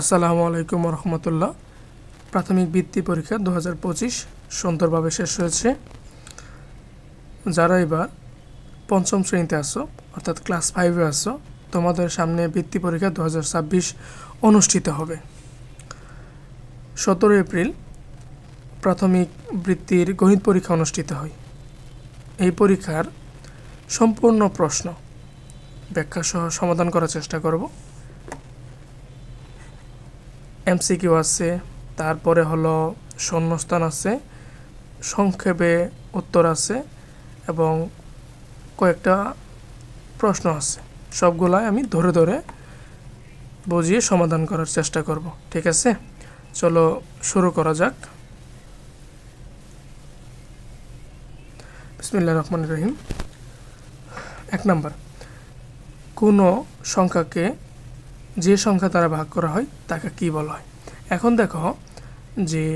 আসসালামু আলাইকুম রহমতুল্লাহ। প্রাথমিক বৃত্তি পরীক্ষা 2025 সুন্দরভাবে শেষ হয়েছে। যারা এবার পঞ্চম শ্রেণীতে আসো অর্থাৎ ক্লাস 5-এ আসো, তোমাদের সামনে বৃত্তি পরীক্ষা 2026 অনুষ্ঠিত হবে। 17 এপ্রিল প্রাথমিক বৃত্তির গণিত পরীক্ষা অনুষ্ঠিত হয়। এই পরীক্ষার সম্পূর্ণ প্রশ্ন ব্যাখ্যা সহ সমাধান করার চেষ্টা করব। এমসিকিউ আছে, তারপরে হলো শূন্যস্থান আছে, সংক্ষেপে উত্তর আছে এবং কয়েকটা প্রশ্ন আছে। সবগুলাই আমি ধরে ধরে বুঝিয়ে সমাধান করার চেষ্টা করব। ঠিক আছে, চলো শুরু করা যাক। বিসমিল্লাহির রহমানির রহিম। 1 নাম্বার, কোনো সংখ্যাকে যে সংখ্যা দ্বারা ভাগ করা হয় তাকে কি বলা হয়? এখন দেখো যে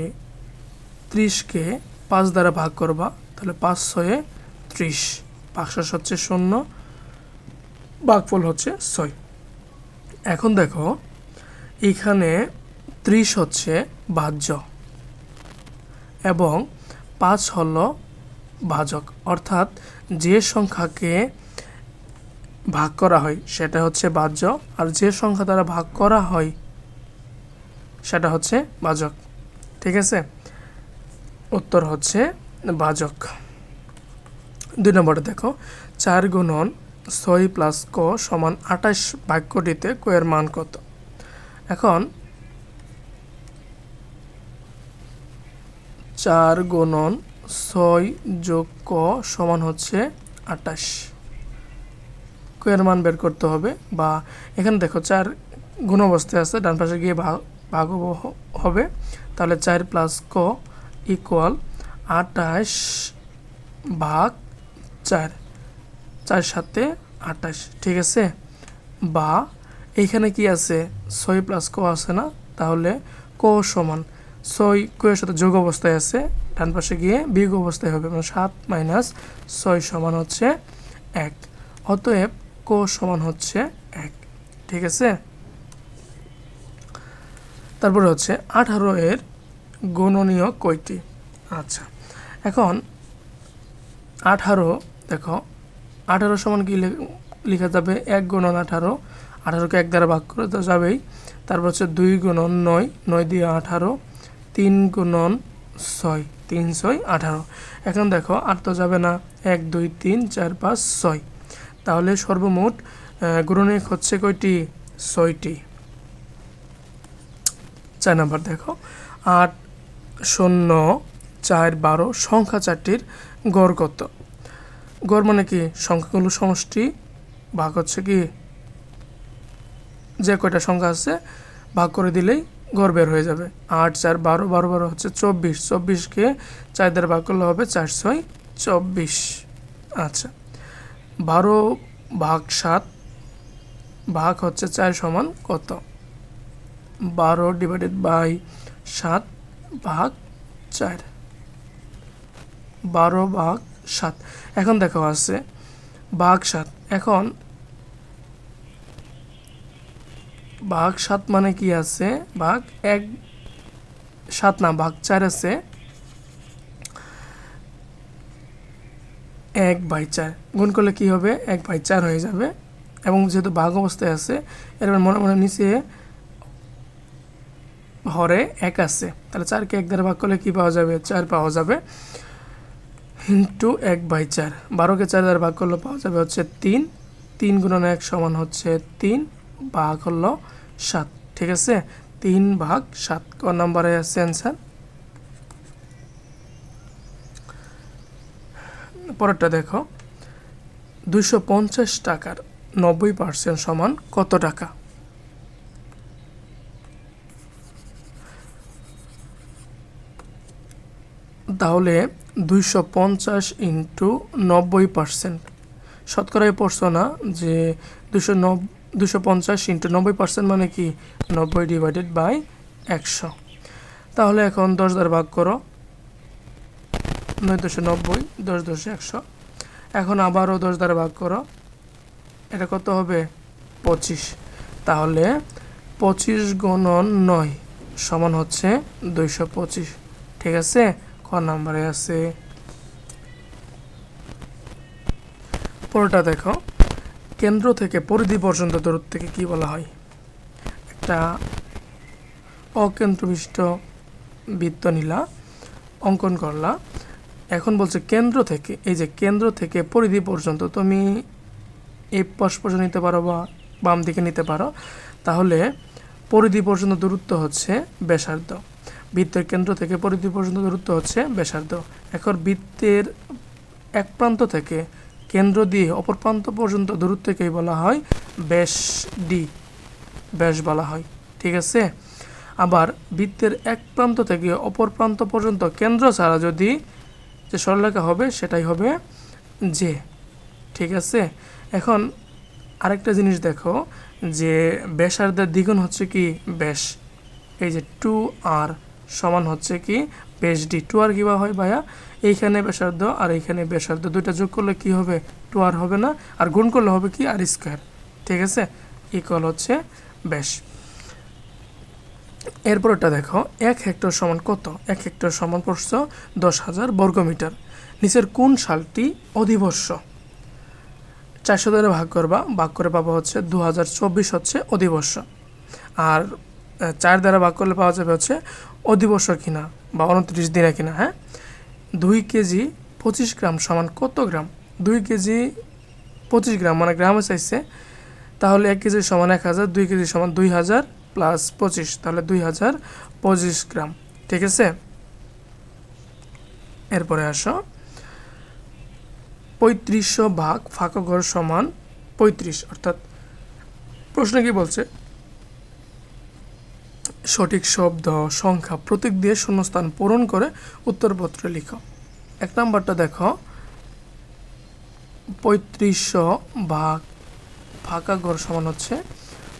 30কে 5 দ্বারা ভাগ করবা, তাহলে 5 6 30, ভাগশেষ হচ্ছে 0, ভাগফল হচ্ছে 6। এখন দেখো এখানে 30 হচ্ছে ভাজ্য এবং 5 হলো ভাজক, অর্থাৎ যে সংখ্যাকে ভাগ করা হয় সেটা হচ্ছে ভাজ্য, আর যে সংখ্যা দ্বারা ভাগ করা হয় সেটা হচ্ছে ভাজক। ঠিক আছে, উত্তর হচ্ছে ভাজক। 2 নম্বরে দেখো 4 গুণন 6 প্লাস ক সমান 28 বাক্যটিতে ক এর মান কত? এখন 4 গুণন 6 যোগ ক সমান হচ্ছে 28, ক এর মান বের করতে হবে। বা এখানে দেখো 4 গুণ অবস্থায় আছে, ডান পাশে গিয়ে ভাগ হবে, তাহলে 4 প্লাস ক ইকুয়াল 28 ভাগ 4, 4 সাথে 28। ঠিক আছে, বা এইখানে কি আছে 6 প্লাস ক আছে না, তাহলে ক সমান 6 ক এর সাথে যোগ অবস্থায় আছে, ডান পাশে গিয়ে বিয়োগ অবস্থায় হবে, মানে 7 মাইনাস 6 সমান হচ্ছে 1, অতএব ক সমান হচ্ছে 1। ঠিক আছে, তারপরে হচ্ছে 18 এর গুণনীয়ক কয়টি? আচ্ছা, এখন 18 দেখো 18 সমান কি লেখা যাবে? 1 গুণন 18, 18কে 1 দ্বারা ভাগ করে তো যাবেই। তারপর হচ্ছে 2 গুণন 9, 9 দিয়ে 18, 3 গুণন 6, 3 6 18। এখন দেখো 8 তো যাবে না, 1 2 3 4 5 6, তাহলে সর্বমোট গুণনীয়ক হচ্ছে কয়টি? 6টি। 4 নাম্বার দেখো 8 0 4 12 সংখ্যা 4টির গড় কত? গড় মানে কি? সংখ্যাগুলো সমষ্টি ভাগ হচ্ছে কি যে কয়টা সংখ্যা আছে ভাগ করে দিলেই গড় বের হয়ে যাবে। 8 4 12, 12 12 হচ্ছে 24, 24কে 4 দ্বারা ভাগ করলে হবে 4 6 24। আচ্ছা, 12 ভাগ 7 ভাগ হচ্ছে 4 সমান কত? 12 ডিভাইডেড বাই 7 ভাগ 4, 12 ভাগ 7। এখন দেখো আছে ভাগ 7, এখন ভাগ 7 মানে কি আছে? ভাগ 1 7 না, ভাগ 4 আছে, 1/4 গুণ করলে কি হবে? 1/4 হয়ে যাবে। এবং যেহেতু ভাগ অবস্থায় আছে, এর মনে মনে নিচে হরে 1 আছে, তাহলে 4কে 1 দ্বারা ভাগ করলে কি পাওয়া যাবে? 4 পাওয়া যাবে, ইন্টু 1/4। 12কে 4 দ্বারা ভাগ করলে পাওয়া যাবে হচ্ছে 3, 3 গুণন 1 সমান হচ্ছে 3, ভাগ হলো 7। ঠিক আছে, 3 ভাগ 7 ক নাম্বারে আছে অ্যান্সার। পরেরটা দেখো 250 টাকার 90% সমান কত টাকা? তাহলে 250 ইন্টু 90%, শতকরায় পড়ছো না যে 250 ইন্টু 90% মানে কি 90 ডিভাইডেড বাই 100। তাহলে এখন 10 দ্বারা ভাগ করো, 9 10 90, 10 10 100। এখন আবারও 10 দ্বারা ভাগ করো, এটা কত হবে? 25। তাহলে 25 গুণন 9 সমান হচ্ছে 225। ঠিক আছে, ক নাম্বারে আছে। পরেরটা দেখো, কেন্দ্র থেকে পরিধি পর্যন্ত দূরত্বকে কি বলা হয়? একটা অকেন্দ্রবিষ্ট বৃত্ত নিলা, অঙ্কন করলা। এখন বলছে কেন্দ্র থেকে, এই যে কেন্দ্র থেকে পরিধি পর্যন্ত তুমি এই পাশ পর্যন্ত নিতে পারো বা বাম দিকে নিতে পারো। তাহলে পরিধি পর্যন্ত দূরত্ব হচ্ছে ব্যাসার্ধ। বৃত্তের কেন্দ্র থেকে পরিধি পর্যন্ত দূরত্ব হচ্ছে ব্যাসার্ধ। এখন বৃত্তের এক প্রান্ত থেকে কেন্দ্র দিয়ে অপর প্রান্ত পর্যন্ত দূরত্বকেই বলা হয় ব্যাস ডি, ব্যাস বলা হয়। ঠিক আছে, আবার বৃত্তের এক প্রান্ত থেকে অপর প্রান্ত পর্যন্ত কেন্দ্র ছাড়া যদি যে সরলরেখা হবে সেটাই হবে জে। ঠিক আছে, এখন আরেকটা জিনিস দেখো যে ব্যাসার্ধের দ্বিগুণ হচ্ছে কি ব্যাস। এই যে 2r সমান হচ্ছে কি ব্যাস ডি। 2r কী হয় ভাইয়া? এইখানে ব্যাসার্ধ আর এইখানে ব্যাসার্ধ, দুইটা যোগ করলে কি হবে? 2r হবে না, আর গুণ করলে হবে কি আর স্কোয়ার। ঠিক আছে, ইকুয়াল হচ্ছে ব্যাস। এরপরটা দেখো, 1 হেক্টর সমান কত? 1 হেক্টর সমান 10,000 বর্গমিটার। নিচের কোন সালটি অধিবর্ষ? 400 দ্বারা ভাগ করবা, ভাগ করে পাবো হচ্ছে 2024 হচ্ছে অধিবর্ষ। আর 4 দ্বারা ভাগ করলে পাওয়া যাবে হচ্ছে অধিবর্ষ কিনা বা 29 দিনে কিনা। হ্যাঁ, 2 কেজি 25 গ্রাম সমান কত গ্রাম? 2 কেজি 25 গ্রাম মানে গ্রামে চাইছে, তাহলে 1 কেজি সমান 1000, 2 কেজি সমান 2000 প্লাস 25, তাহলে 2025 গ্রাম। ঠিক আছে, এরপরে আসো 3500 ভাগ ফাঁকা ঘর সমান 35। অর্থাৎ প্রশ্ন কি বলছে? সঠিক শব্দ, সংখ্যা, প্রতীক দিয়ে শূন্যস্থান পূরণ করে উত্তরপত্রে লিখো। 1 নাম্বারটা দেখো, 3500 ভাগ ফাঁকা ঘর সমান হচ্ছে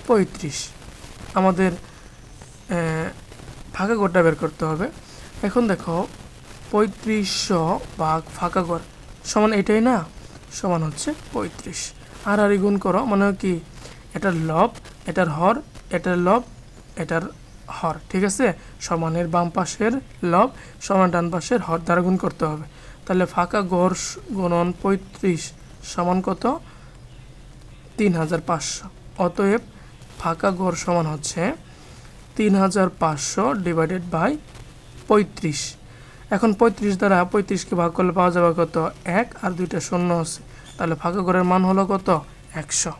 35। আমাদের ফাঁকা ঘরটা বের করতে হবে। এখন দেখো 3500 ভাগ ফাঁকা ঘর সমান এটাই না, সমান হচ্ছে 35। আর গুণ করো, মানে কি এটার লব, এটার হর, এটার লব, এটার হর। ঠিক আছে, সমানের বাম পাশের লব সমান ডান পাশের হর দ্বারা গুণ করতে হবে। তাহলে ফাঁকা ঘর গুণন 35 সমান কত? 3500। অতএব ফাঁকা ঘর সমান হচ্ছে 3500 ডিভাইডেড বাই 35। এখন 35 দ্বারা 35কে ভাগ করলে পাওয়া যাবে কত? 1, আর 2টা শূন্য আছে, তাহলে ফাঁকা ঘরের মান হলো কত? 100।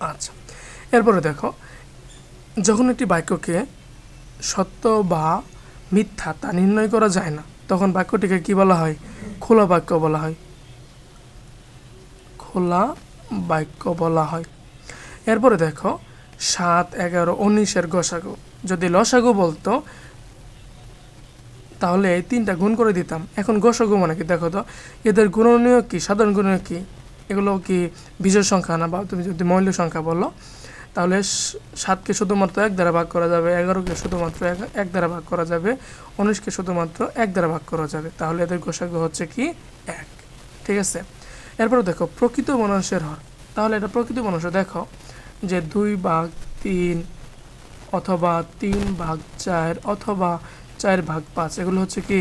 আচ্ছা, এরপরে দেখো, যখন একটি বাক্যকে সত্য বা মিথ্যা তা নির্ণয় করা যায় না, তখন বাক্যটিকে কি বলা হয়? খোলা বাক্য বলা হয়। খোলা বাক্য বলা হয়। এরপরে দেখো 7, 11, 19 গসাগু যদি লসাগু বলতো তাহলে এই 3টা গুণ করে দিতাম। এখন গসাগু মানে কি দেখো তো, এদের গুণনীয় কি, সাধারণ গুণনীয় কি? এগুলো কি বিজোড় সংখ্যা না, বা তুমি যদি মৌলিক সংখ্যা বলো, তাহলে 7কে শুধুমাত্র 1 দ্বারা ভাগ করা যাবে, 11কে শুধুমাত্র 1 দ্বারা ভাগ করা যাবে, 19কে শুধুমাত্র 1 দ্বারা ভাগ করা যাবে। তাহলে এদের গসাগু হচ্ছে কি 1। ঠিক আছে, এরপরে দেখো প্রকৃত ভগ্নাংশের হর। তাহলে এটা প্রকৃত ভগ্নাংশ দেখো যে 2/3 অথবা 3/4 অথবা 4/5, এগুলো হচ্ছে কি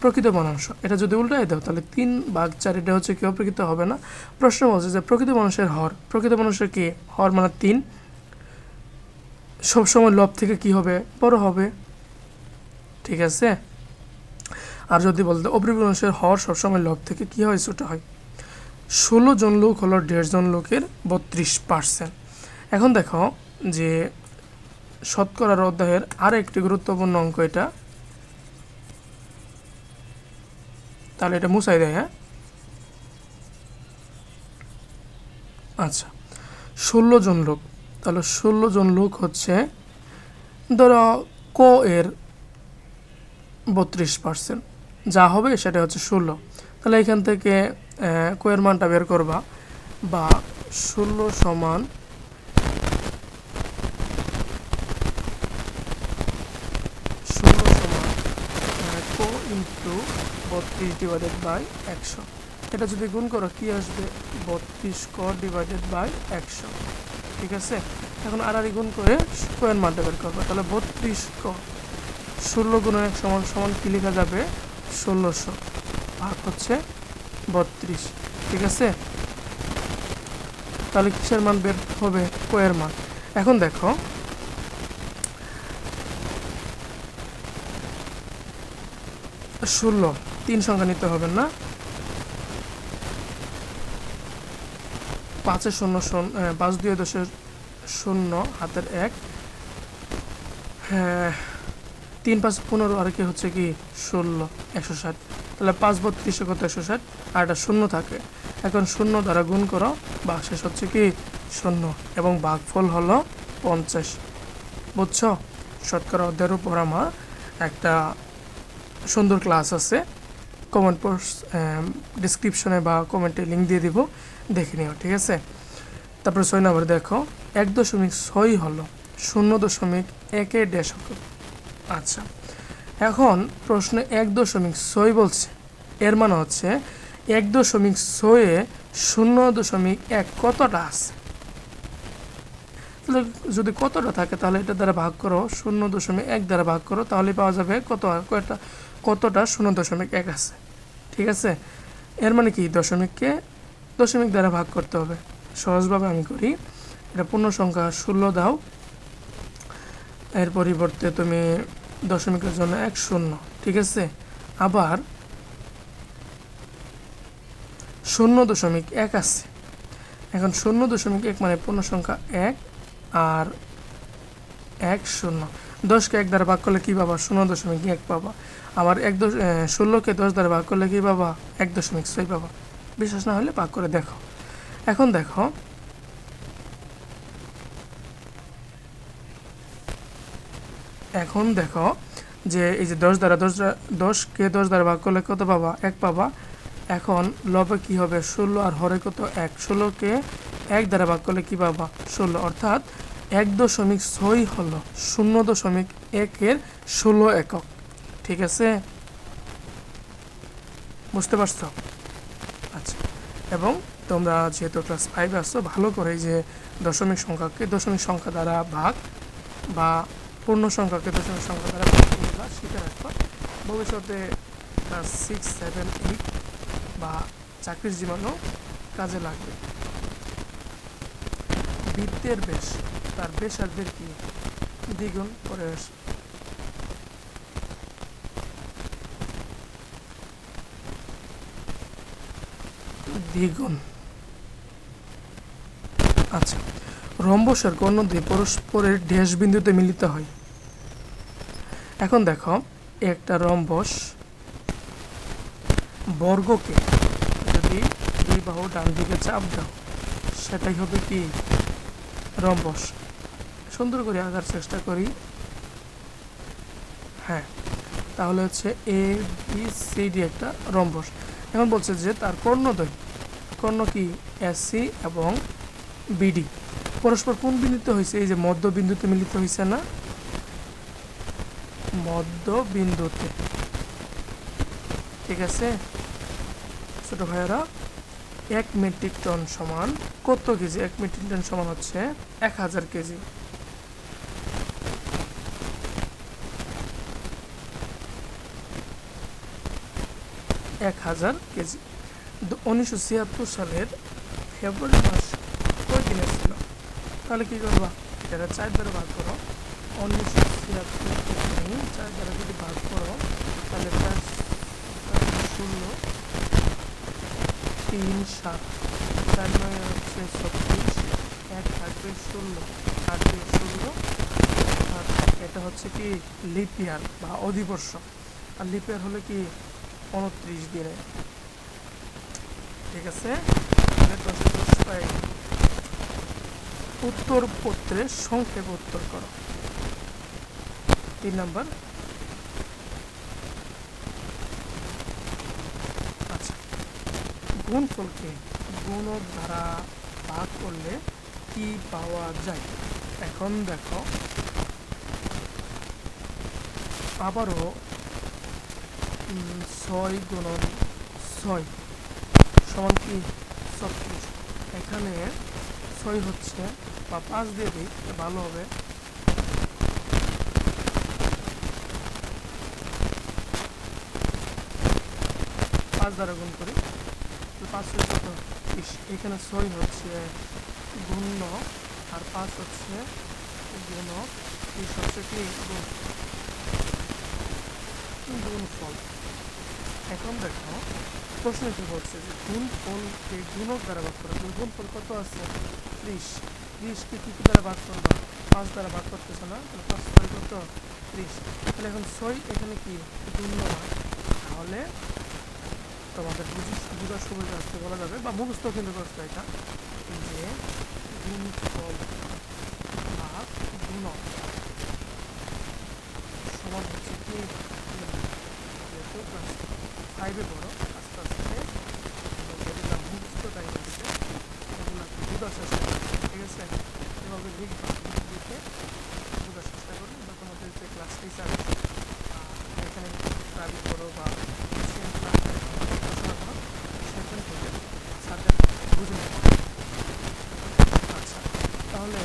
প্রকৃত ভগ্নাংশ। এটা যদি উল্টাই দাও তাহলে 3/4, এটা হচ্ছে কি অপ্রকৃত হবে না। প্রশ্ন বলছে যে প্রকৃত ভগ্নাংশের হর, প্রকৃত ভগ্নাংশের কি হর মানে 3, সবসময় লব থেকে কি হবে? বড় হবে। ঠিক আছে, আর যদি বলতে অপ্রকৃত ভগ্নাংশের হর সবসময় লব থেকে কি হয়? ছোট হয়। 16 জন লোক হলো 1.5 জন লোকের 32%। এখন দেখো যে শতকরার অধ্যায়ের আর একটি গুরুত্বপূর্ণ অঙ্ক এটা, তাহলে এটা মুছাই দেয়। হ্যাঁ, আচ্ছা, 16 জন লোক, তাহলে 16 জন লোক হচ্ছে ধরো ক এর 32%, যা হবে সেটা হচ্ছে 16। তাহলে এখান থেকে ক এর মানটা বের করবা, বা 16 সমান ক ইন্টু 32 ডিভাইডেড বাই 100। এটা যদি গুণ করো কি আসবে? 32 ক ডিভাইডেড বাই 100। ঠিক আছে। এখন আড়াআড়ি গুণ করে ক এর মানটা বের করবো। তাহলে 32 ক 16 গুণন 1 সমান সমান কি লেখা যাবে 1600 ভাগ হচ্ছে 32, ঠিক আছে। তাহলে কিসের মান বের হবে ক এর মান। এখন দেখো 16 3 সংখ্যা নিতে হবে না, 5 এর 0 5 2 10 0 হাতের 1, হ্যাঁ 3 5 15 আর কি হচ্ছে কি 16 160। তাহলে 5 32 কত 160 আর একটা শূন্য থাকে। এখন শূন্য দ্বারা গুণ করো, ভাগশেষ হচ্ছে কি 0 এবং ভাগফল হলো 50। বুঝছো? শতকরা অধ্যায়ের উপর আমার একটা সুন্দর ক্লাস আছে, কমেন্ট ডিসক্রিপশনে বা কমেন্টে লিঙ্ক দিয়ে দিব, দেখে নিও, ঠিক আছে। তারপরে 6 নম্বর দেখো 1.6 হলো 0.1 ড্যাশ হবে। আচ্ছা, এখন প্রশ্নে 1.6 বলছে, এর মানে হচ্ছে 1.6 0.1 কতটা আছে। তাহলে যদি কতটা থাকে তাহলে এটা দ্বারা ভাগ করো, 0.1 দ্বারা ভাগ করো, তাহলে পাওয়া যাবে কতটা 0.1 আছে, ঠিক আছে। এর মানে কি দশমিককে দশমিক দ্বারা ভাগ করতে হবে। সহজভাবে আমি করি, এটা পূর্ণ সংখ্যা 16 দাও, এর পরিবর্তে তুমি দশমিকের জন্য 1 0, ঠিক আছে। আবার 0.1 আছে। এখন 0.1 মানে পূর্ণ সংখ্যা 1 আর 1 0। 10কে 1 দ্বারা ভাগ করলে কী পাবা 0.1 পাবা। আবার 16কে 10 দ্বারা ভাগ করলে কী পাবা 1.6 পাবা। বিশ্বাস না হলে ভাগ করে দেখো। এখন দেখো যে এই যে 10কে 10 দ্বারা ভাগ করলে কত পাবা 1 পাবা। এখন লবে কি হবে 16 আর হরে কত 1, 16কে 1 দ্বারা ভাগ করলে কি পাবা 16, অর্থাৎ 1.6 হলো 0.1 16 একক, ঠিক আছে। বুঝতে পারছো? আচ্ছা, এবং তোমরা যেহেতু ক্লাস 5 আসছো, ভালো করে যে দশমিক সংখ্যাকে দশমিক সংখ্যা দ্বারা ভাগ বা পূর্ণ সংখ্যাকে দশমিক সংখ্যা দ্বারা ভাগ তোমরা শিখে রাখো। ভবিষ্যতে ক্লাস 6, 7, 8 বা চাকরির জীবনেও কাজে লাগবে। বৃত্তের ব্যাস, তার ব্যাসার্ধের কি দ্বিগুণ করে আসে। দ্বিগুণ। আচ্ছা, রম্বসের কর্ণ দিয়ে পরস্পরের ড্যাশ বিন্দুতে মিলিত হয়। এখন দেখো একটা রম্বস বর্গকে যদি দুই বাহু ডান দিকে চাপ দাও, সেটাই হবে কি রম্বস। সুন্দর করে আঁকার চেষ্টা করি, হ্যাঁ, তাহলে হচ্ছে এ বি সি ডি একটা রম্বস। এখন বলছে যে তার কর্ণদ্বয়, কর্ণ কি এসি এবং বিডি পরস্পর কোন বিন্দুতে হয়েছে, এই যে মধ্যবিন্দুতে মিলিত হয়েছে না, মধ্যবিন্দুতে, ঠিক আছে। ছোট ভাইয়েরা, 1 মেট্রিক টন সমান কত কেজি? 1 মেট্রিক টন সমান হচ্ছে 1000 কেজি। কেজি। 1976 সালের ফেব্রুয়ারি মাস কয় দিনে ছিল? তাহলে কি করবা, এটা 4 দ্বারা ভাগ করো। 1976 4 দ্বারা যদি ভাগ করো তাহলে 4 0 3 7 4 9 হচ্ছে 36, 1 থাকবে 16 আর 16, আর এটা হচ্ছে কি লিপ ইয়ার বা অধিবর্ষ। আর লিপ ইয়ার হলে কি 29 দিনে, ঠিক আছে। উত্তর পত্রে সংক্ষেপ উত্তর করো। 3 নাম্বার। আচ্ছা, গুণফলকে গুণক দ্বারা ভাগ করলে কি পাওয়া যায়? এখন দেখো আবারও 6 গুণন 6 সমান কি 36। এখানে 6 হচ্ছে, বা 5 দিয়ে দিই ভালো হবে। 5 দ্বারা গুণ করি, 5 হচ্ছে কত? 30। এখানে 6 হচ্ছে গুণ্য, আর 5 হচ্ছে গুণক, 30 হচ্ছে কি গুণফল। এখন দেখো প্রশ্ন কি বলছে যে গুণফলকে গুণক দ্বারা ভাগ করা। গুণফল কত আছে? 30। 30কে কি দ্বারা ভাগ করবা? 5 দ্বারা ভাগ করতেছে না, তাহলে 5 6 কত? 30। তাহলে এখন 6 এখানে কি গুণ্য হয়, তাহলে তোমাদের বুঝার সুবিধা আসতে বলা যাবে, বা মুখস্থ কিন্তু করতে এটা, যে গুণফল ভাগ গুণক সমান হচ্ছে কি, যেহেতু ক্লাস 5-এ পড়ো, আস্তে আস্তে যেগুলো মুখস্থ টাইম আছে সেগুলো বোঝার চেষ্টা করবে, ঠিক আছে? এভাবে লিখবে, লিখে বোঝার চেষ্টা করবে, বা তোমাদের যে ক্লাস টিচার এখানে প্রাইভেট করো বা পড়াশোনা করো, সেখান থেকে স্যারদের বুঝে নেবে। আচ্ছা, তাহলে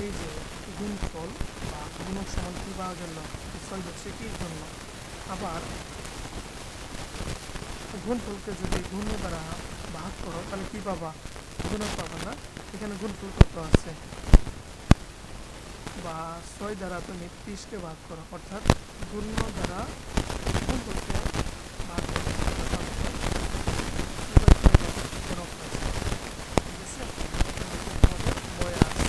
এই যে গুণফল বা গুণক সমান কি পাওয়ার জন্য 6 হচ্ছে কি জন্য, আবার গুণফলকে যদি গুণ দ্বারা ভাগ করো তাহলে কি পাবা? গুণক পাবা না। এখানে গুণফল কত আছে, বা 6 দ্বারা তুমি 30কে ভাগ করো, অর্থাৎ গুণ্য দ্বারা গুণফলকে ভাগ করো, গুণক পাচ্ছি, ঠিক আছে? তোমাদের বয়ে আছে।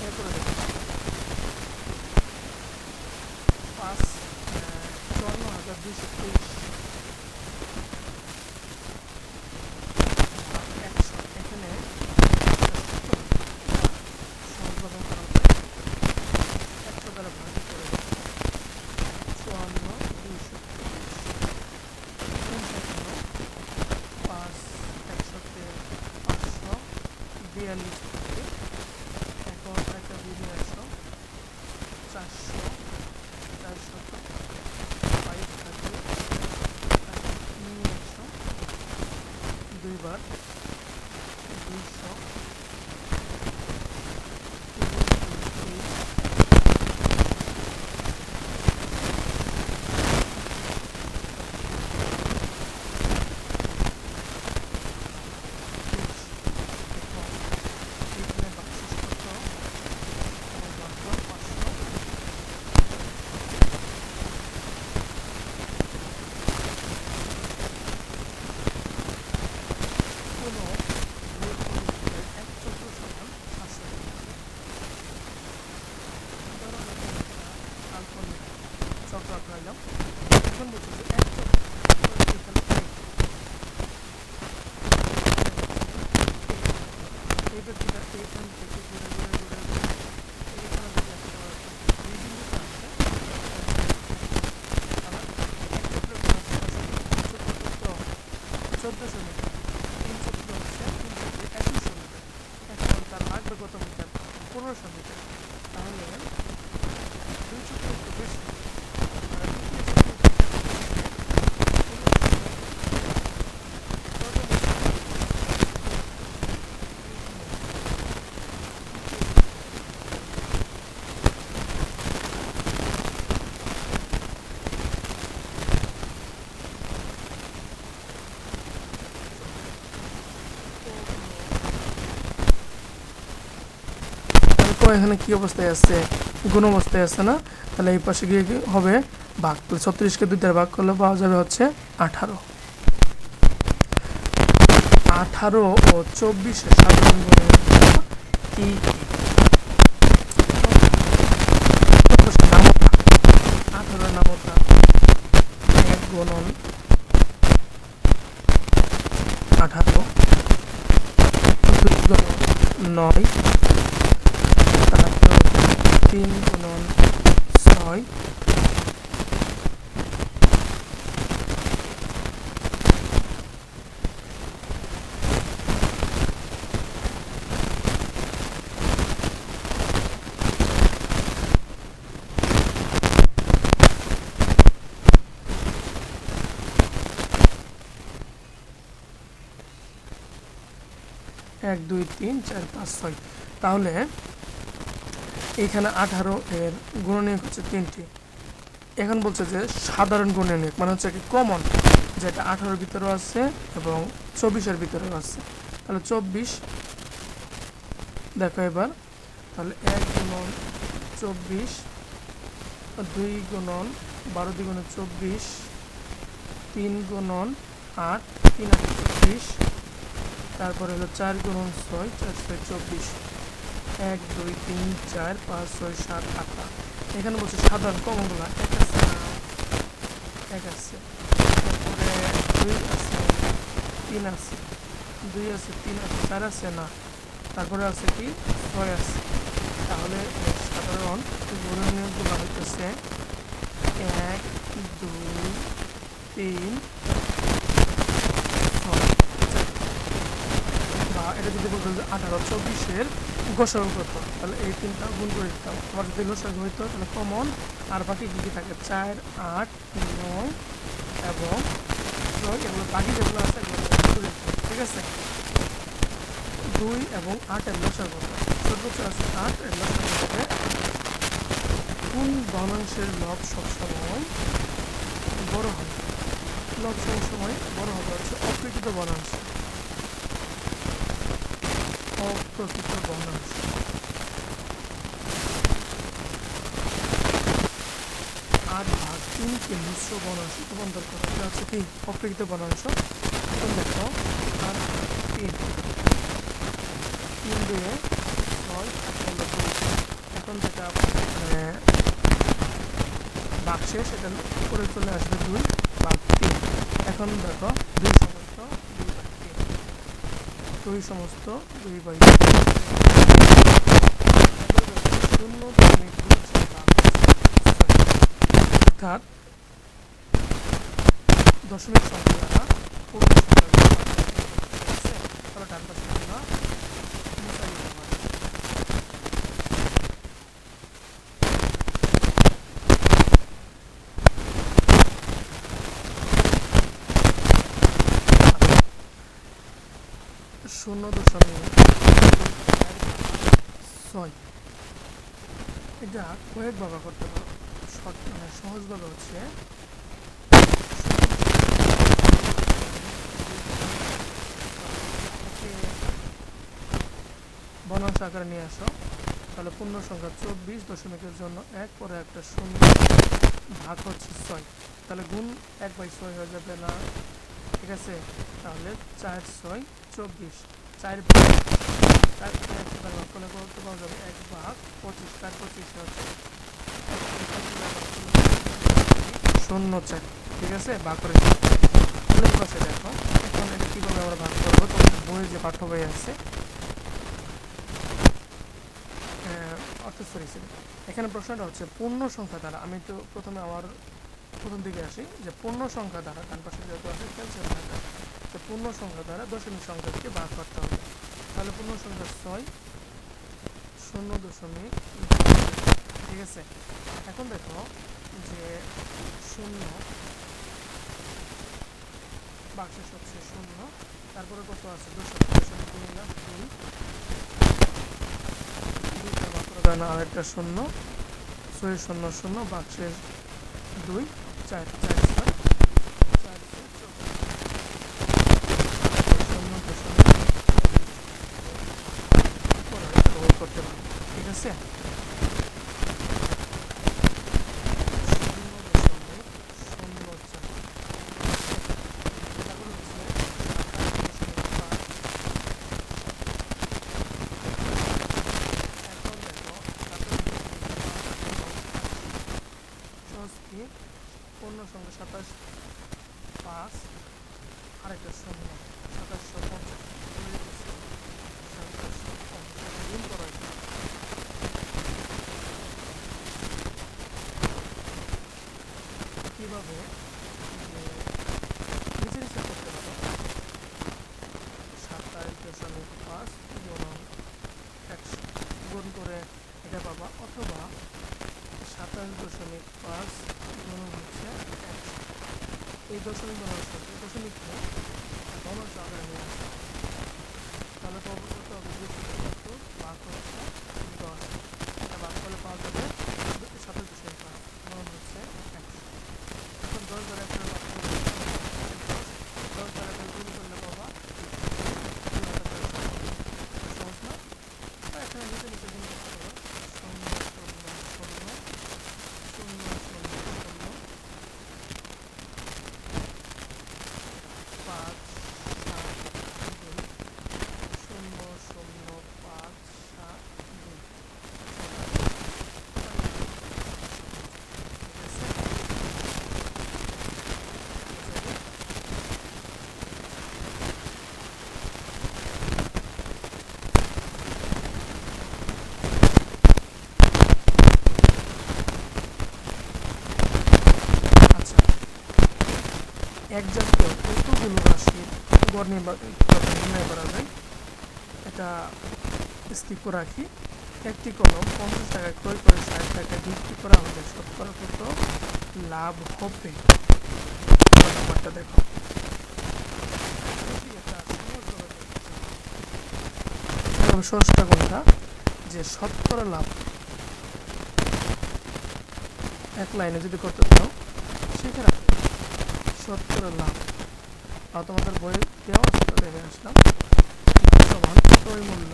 এরপরে দেখো 54,223 100। এখানে সহজভাবে করা যায়, 100 দ্বারা ভাগ করে 54,223 5 100-তে 542 থাকে। এখন একটা 2 400, 400 5 থাকে 100, দুইবার 200, চক্র আঁকলাম। এখন বলছি যে এক চক্র এই ব্যক্তিটা এইখান থেকে ঘুরে ঘুরে ঘুরে ঘুরে এইখানে যদি একটা এই বিন্দুটা আছে, আবার এক চক্রের ঘোরা 1400 মিটার, 3 চক্র হচ্ছে 2100 মিটার। এখন তার লাগবে কত মিটার? 1500 মিটার। তাহলে 2 চক্র একটু বেশি, এখানে কি অবস্থায় আছে? গুণ অবস্থায় আছে না? তাহলে এই পাশে গিয়ে হবে ভাগ। 36কে 2 দ্বারা ভাগ করলে পাওয়া যাবে হচ্ছে 18। 18 ও 24-এর সাধারণ গুণের কি? 18 নামতা 1 গুণন 18, 2 গুণন 9, তারপর 3 গুণন 6, 1 2 3 4 5 6। তাহলে এখানে 18 এর গুণনীয়ক হচ্ছে 3টি। এখন বলছে যে সাধারণ গুণনীয়ক মানে হচ্ছে কি কমন, যেটা 18 এর ভিতরেও আছে এবং 24 এর ভিতরেও আছে। তাহলে 24 দেখো এবার, তাহলে 1 গুণন 24, 2 গুণন 12 দ্বিগুণে 24, 3 গুণন 8, 3 8 24, তারপরে হলো 4 গুণন 6, 4 6 24, 1 2 3 4 5 6 7 8 9। এখানে বলছে সাধারণ কমনগুলো 1 আছে না, 1 আছে, তারপরে 2 আছে, 3 আছে, 2 আছে, 3 আছে, 4 আছে না, তারপরে আছে কি 6 আছে। তাহলে সাধারণ গুণনীয়কগুলো হইতেছে 1 2 3 6। বা এটা যদি বলতো যে 18 24-এর গসাগু কত, তাহলে এই তিনটা গুণ করে দিতাম। আবার যদি লসাগু হইতো তাহলে কমন আর বাকি কী কী থাকে 4 8 9 এবং 6, এগুলো বাকি যেগুলো আছে এগুলো গুণ করে দিতাম। ঠিক আছে, 2 এবং 8 এর লসাগু সর্বোচ্চ আছে 8 এর লসাগু হবে। কোন ভগ্নাংশের লব সবসময় বড় হয়? লব সবসময় বড় হবে হচ্ছে অপ্রকৃত ভগ্নাংশ। অপ্রকৃত ভগ্নাংশ 8/3 কে মিশ্র ভগ্নাংশে রূপান্তর করা, এটা হচ্ছে কি অপ্রকৃত ভগ্নাংশ। এখন দেখো 8 3 দিয়ে 6 এখন যেটা বাক্সে সেটা উপরে চলে আসবে 2/3। এখন দেখো 2 সমস্ত 2 সমস্ত 2/3 অর্থাৎ দশমিক সংখ্যা দ্বারা পূর্ণ সংখ্যা তাহলে ডান পাশে আমরা মুছে দিতে পারি। শূন্য দশমিক 6 এটা কয়েকভাবে করতে পারো। সহজভাবে হচ্ছে ভগ্নাংশ আকারে নিয়ে আসো, তাহলে পূর্ণ সংখ্যা 24 দশমিকের জন্য 1 পরে একটা শূন্য ভাগ হচ্ছে 6, তাহলে গুণ 1/6 হয়ে যাবে না? ঠিক আছে, তাহলে 4 6 24, 4 ভাগ 4 ভাগ করলে কত পাওয়া যাবে 1/25, 4 25 হচ্ছে 0.4। ঠিক আছে, ভাগ করে তাহলে পাশে দেখো এখন এটা কীভাবে আমরা ভাগ করবো। তোমাদের বইয়ের যে পাঠ্য বই আছে এখানে প্রশ্নটা হচ্ছে পূর্ণ সংখ্যা দ্বারা, আমি তো প্রথমে আমার প্রথম দিকে আসি যে পূর্ণ সংখ্যা দ্বারা ডান পাশে যেহেতু আছে ক্যালসিয়াম থাকা, তো পূর্ণ সংখ্যা দ্বারা দশমিক সংখ্যাটিকে ভাগ করতে হবে। তাহলে পূর্ণ সংখ্যা 6 0.2। ঠিক আছে, এখন দেখো যে 0 বাক্সের হচ্ছে 0, তারপরে কত আছে 2 আর একটা 0 6 0 0 বাক্সের 2 4 4 6 4 করতে পারবো। ঠিক আছে, পূর্ণ সংখ্যা 27 5 আরেকটা 0 2750 গুণ করা কীভাবে নিচে নিচে করতে পারো। 27.5 গুণন 100 গুণ করে এটা পাবা, অথবা 27.5 গুণন হচ্ছে 100। এই দশমিক ভগ্নাংশ দশমিককে ভগ্নাংশ আকারে নিয়ে আসা, তাহলে পাবো কত হবে 270 ভাগ হচ্ছে 10, এটা ভাগ করলে পাওয়া যাবে 7.5 মান হচ্ছে 100। এখন 10 দ্বারা একটা ভাগ করলে 10 দ্বারা গুণ করলে পাবা 2,500। সহজ না? এখানে নিচে নিচে গুণ করতে পারো 0.5। এক জাতীয় কতগুলো রাশির গড় নির্ণয় করা যায়, এটা স্কিপ করে রাখি। একটি কলম 50 টাকায় ক্রয় করে 60 টাকায় বিক্রি করা হলে শতকরা কত লাভ হবে? নাম্বারটা দেখো। সহজটা কোনটা, যে শতকরা লাভ এক লাইনে যদি করতে চাও সেক্ষেত্রে শতকরা লাভ তোমাদের বই দেওয়া আছে, তো দেখে আসলাম। সমান ক্রয় মূল্য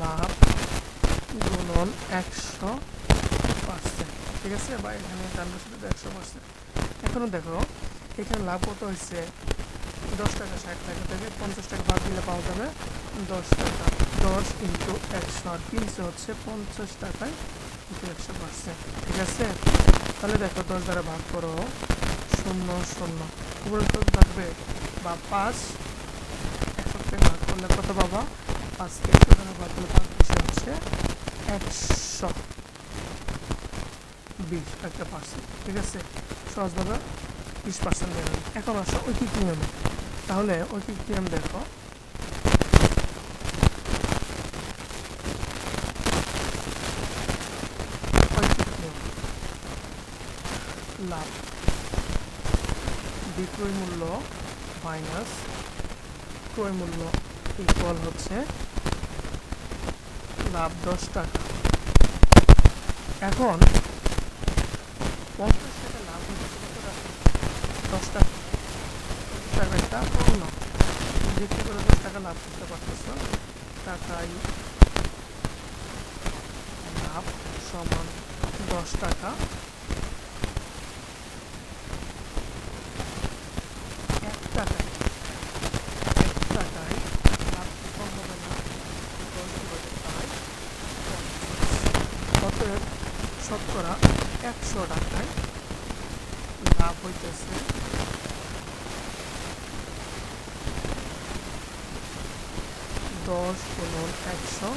লাভ গুণন 100%, ঠিক আছে? বা এখানে 100%। এখনো দেখো এখানে লাভ কত হয়েছে 10 টাকা, 60 টাকা থেকে 50 টাকা বাদ দিলে পাওয়া যাবে 10 টাকা। 10 ইন্টু 100 আর 300 হচ্ছে 50 টাকায় ইন্টু 100%, ঠিক আছে? তাহলে দেখো 10 দ্বারা ভাগ করো 0 0 উপরে তো থাকবে বা 5, 100 থেকে ভাগ করলে কত পাবা 5 কে 100 দ্বারা ভাগ করলে 5 বেশি হচ্ছে 120 একটা পার্সেন্ট, ঠিক আছে? সহজভাবে 20% বের হবে। এখন আসো ঐকিক নিয়মে। তাহলে ঐকিক নিয়ম দেখো, ঐকিক নিয়ম লাভ বিক্রয় মূল্য মাইনাস ক্রয় মূল্য ইকুয়াল হচ্ছে লাভ 10 টাকা। এখন 50 টাকা লাভ হচ্ছে কত টাকা? 10 টাকা। 50 টাকা একটা পণ্য বিক্রি করে 10 টাকা লাভ করতে পারতেছো, টাকাই লাভ সমান 10 টাকা। 1 টাকায় লাভ কম হবে না, 10/5। অতএব শতকরা 100 টাকায় লাভ হইতেছে 10 গুণন 100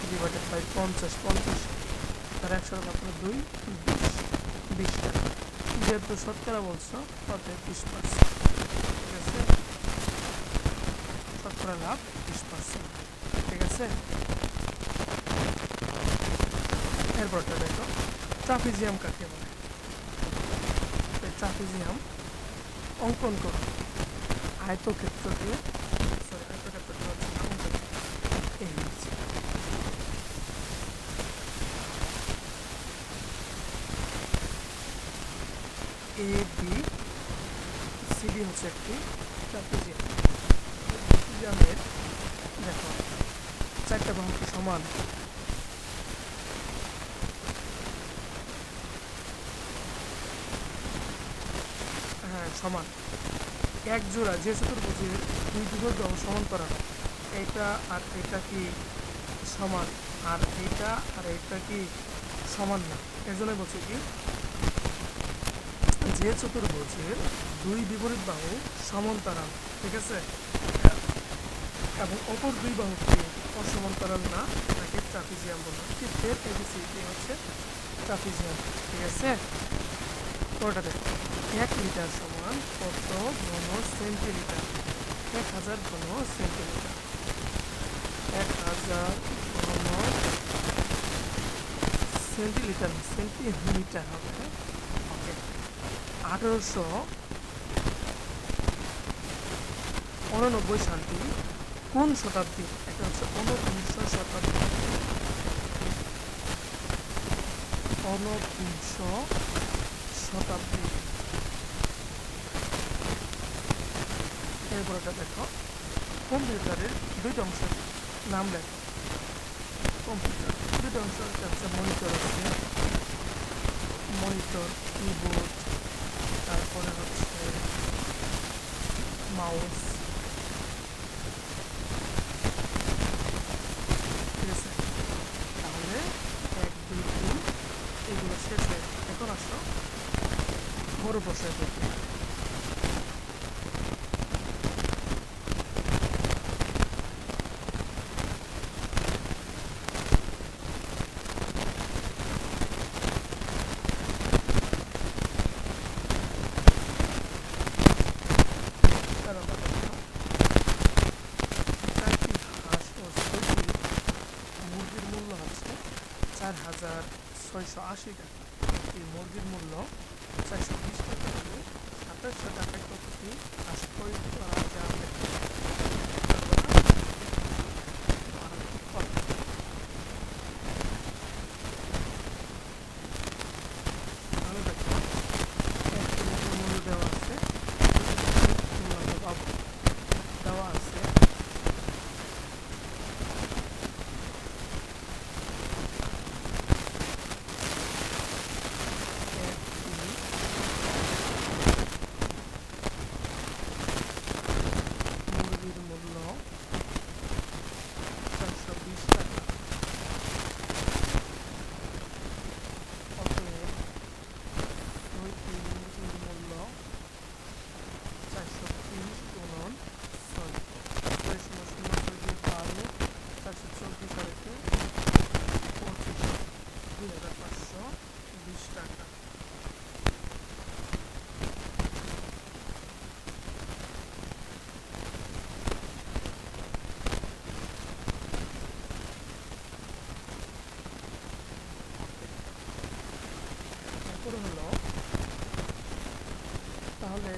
ডিভাইডেড বাই 50। 50 তার 100 টাকা 2 20 টাকা। যেহেতু শতকরা বলছো অতএব 20%, ঠিক আছে? শতকরা লাভ 20%, ঠিক আছে? এরপরটা দেখো ট্রাপিজিয়াম কাকে বলে। ট্রাপিজিয়াম অঙ্কন করো আয়তক্ষেত্র দিয়ে, এ বি সি ডি হচ্ছে একটি ট্রাপিজিয়াম। ট্রাপিজিয়ামের দেখো 4টা বাহু কি সমান? হ্যাঁ সমান। এক জোড়া যে চতুর্ভুজের 2 বিভুজ বাহু সমান্তরাল, এইটা আর এটা কি সমান, আর এইটা আর এইটা কি সমান না। এর জন্য বলছি কি, যে চতুর্ভুজের 2 বিপরীত বাহু সমান্তরাল, ঠিক আছে, এবং অপর 2 বাহু কি অসমান্তরাল না, তাকে ট্রাপিজিয়াম বলে। চিত্রের এবিসিডি হচ্ছে ট্রাপিজিয়াম, ঠিক আছে? ওটা দেখো 1 লিটার সমান কত ঘন সেন্টিলিটার? 1000 ঘন সেন্টিলিটার। 1000 ঘন সেন্টিলিটার হবে। ওকে, 1800 ঊননব্বই সালটি কোন শতাব্দী? এটা হচ্ছে ঊনবিংশ শতাব্দী। ঊনবিংশ শতাব্দী। এরপরটা দেখো, কম্পিউটারের দুইটা অংশের নাম লেখো। কম্পিউটার দুইটা অংশ হচ্ছে মনিটর আছে, মনিটর, কিবোর্ড, তারপরে হচ্ছে মাউস। ঠিক আছে, তাহলে 1, 2, 3 এগুলো শেষ হয়ে গেছে। এখন আসো বড় প্রশ্নের দিকে। চারটি হাঁস ও 6টি মুরগির মূল্য হচ্ছে 4,680 টাকা। এই মুরগির মূল্য 420 টাকা হলে 2700 টাকায় কতটি হাঁস ক্রয় করা যাবে? তাহলে দেখো, একটি মুরগির মূল্য দেওয়া আছে, দেওয়া আছে মুরগির মূল্য 420 টাকা। অতএব 6টি মুরগির মূল্য 430 গুণন 6, 0.06 দিয়ে 12, 424 তারিখে 25, 2,520 টাকা। এরপরে হলো, তাহলে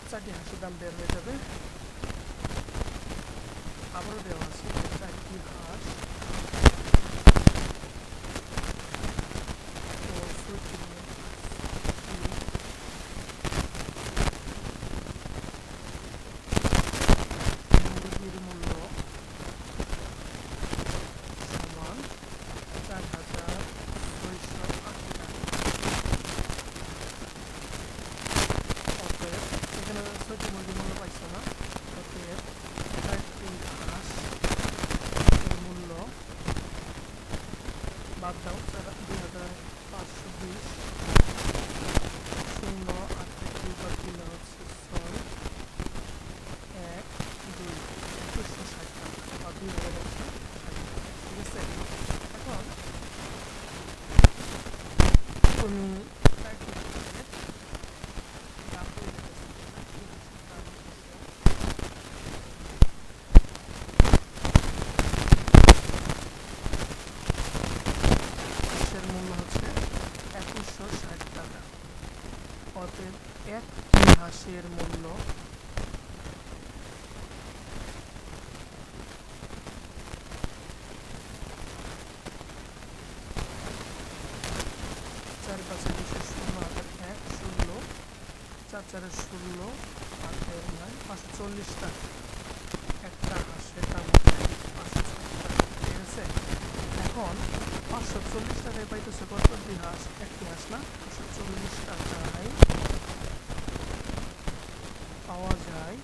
4টি হাঁসের দাম বের হয়ে যাবে। আবারও দেওয়া আছে 4টি হাঁস ও 6টি মুরগির মূল্য সমান 4,680 টাকা। অতএব এখানে 6টি মুরগির মূল্য পাইছো না, অতএব 4টি হাঁস এর মূল্য বাদ দাও, 2,520, 0 8 2 বাদ দিলে হচ্ছে 6, 1, 2, 2160 টাকা বা 2,160 টাকা। ঠিক আছে, এখন তুমি 4টি হাঁসের দাম পেয়ে গেছো। 4টি হাঁসের দাম হচ্ছে, হাঁসের মূল্য হচ্ছে 2160 টাকা। অতএব একটি হাঁসের মূল্য 4 5 200, 0 8 1 16, 4 4 16, 8 9, 540 টাকা। একটা হাঁসের দাম হচ্ছে 540 টাকা। ঠিক আছে, এখন 540 টাকায় পাইতেছে কতটি হাঁস? একটি হাঁস না, 540 টাকায় পাওয়া যায়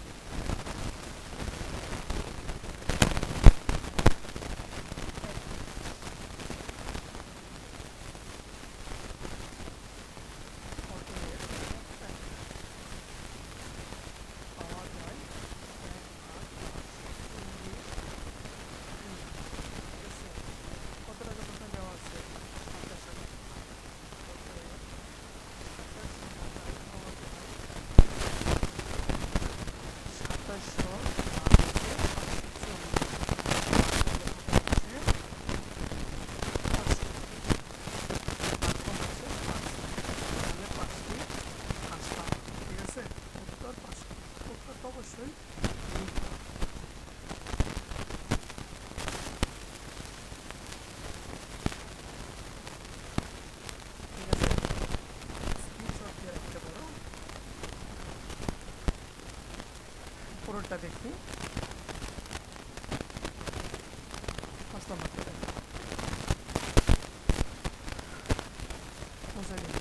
দেখি 5 নম্বরটা দেখো কোথায় গেল?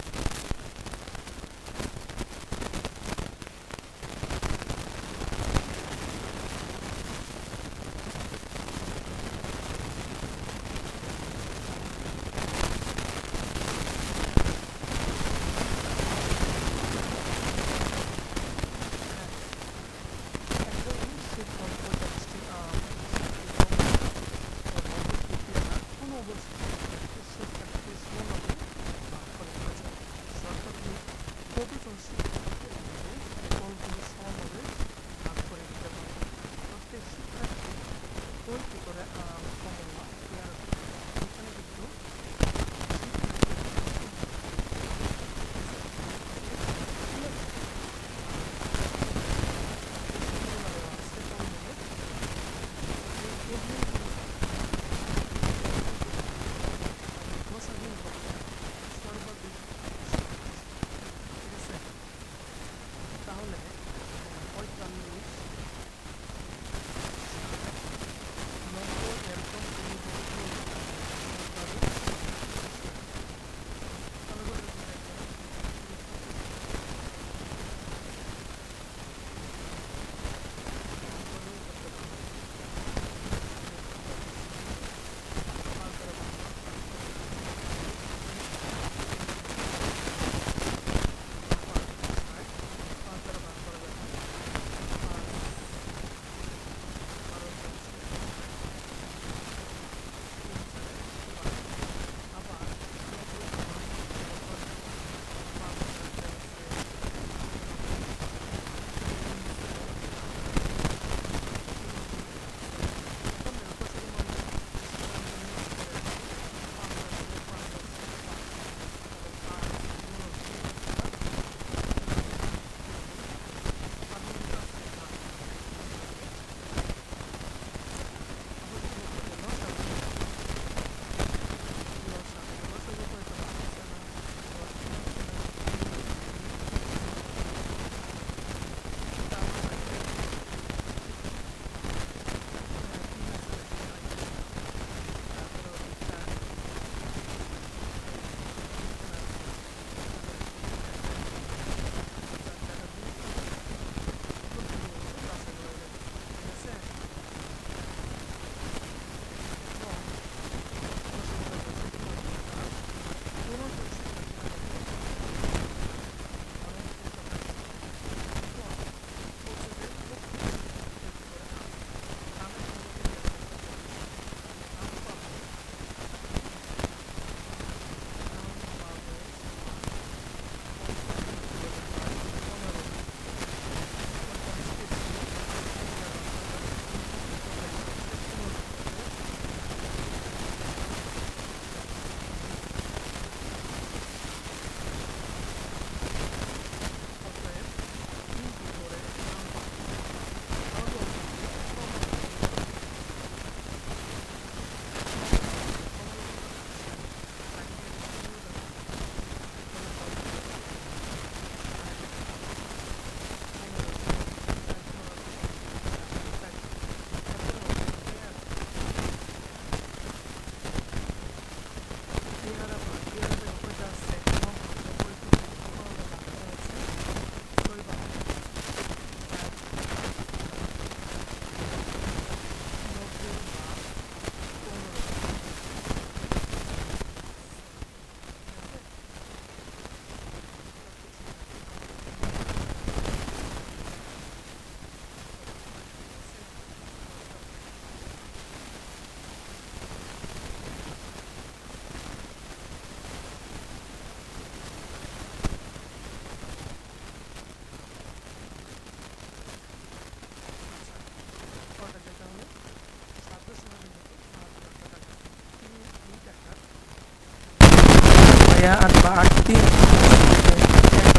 আর বা ৮টি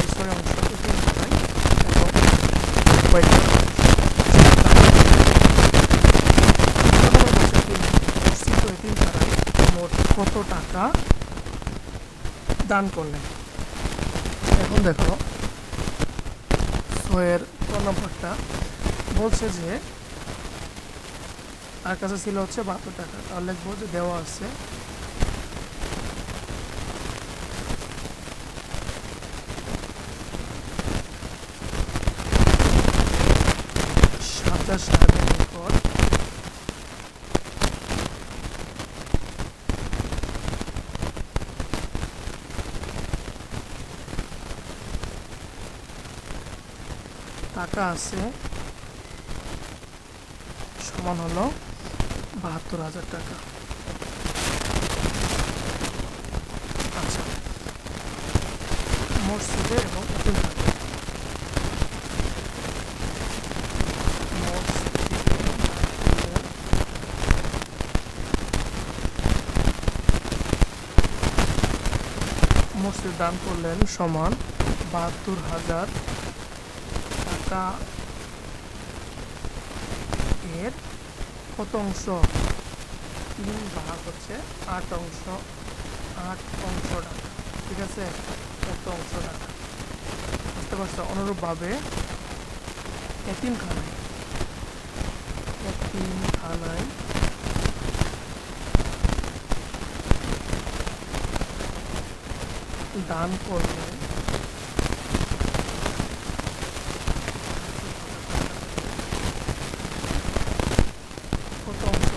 ১/৬ অংশ এটি হয় এবং কয়েকটি মোট কত টাকা দান করলেন। এখন দেখো ৬ এর ক নম্বরটা বলছে যে তার কাছে ছিল হচ্ছে 72 টাকা, তাহলে লিখবো যে দেওয়া আছে ৭০ সাহেবের নিকট টাকা আছে সমান হলো ৭২,০০০ টাকা। আচ্ছা, মসজিদে এবং এতিমখানায় মসজিদ দান করলেন সমান ৭২,০০০ টাকা। এর কত অংশ? ৩ ভাগ হচ্ছে ৮ অংশ, ৮ অংশ টাকা। ঠিক আছে, কত অংশ টাকা বুঝতে পারছো? অনুরূপভাবে এতিমখানায় দান করলেন কত অংশ?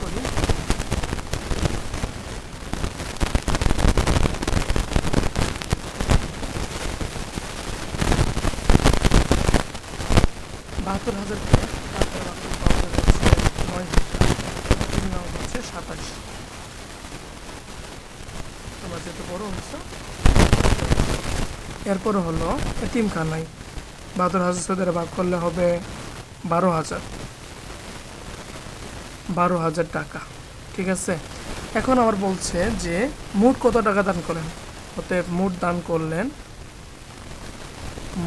করি ৭২,০০০-কে ২৭। তোমরা যেহেতু বড় হচ্ছে, এরপরে হলো এতিমখানায় ৭২,০০০ দ্বারা ভাগ করলে হবে ১২,০০০ টাকা। ঠিক আছে, এখন আবার বলছে যে মোট কত টাকা দান করলেন। অতএব মোট দান করলেন,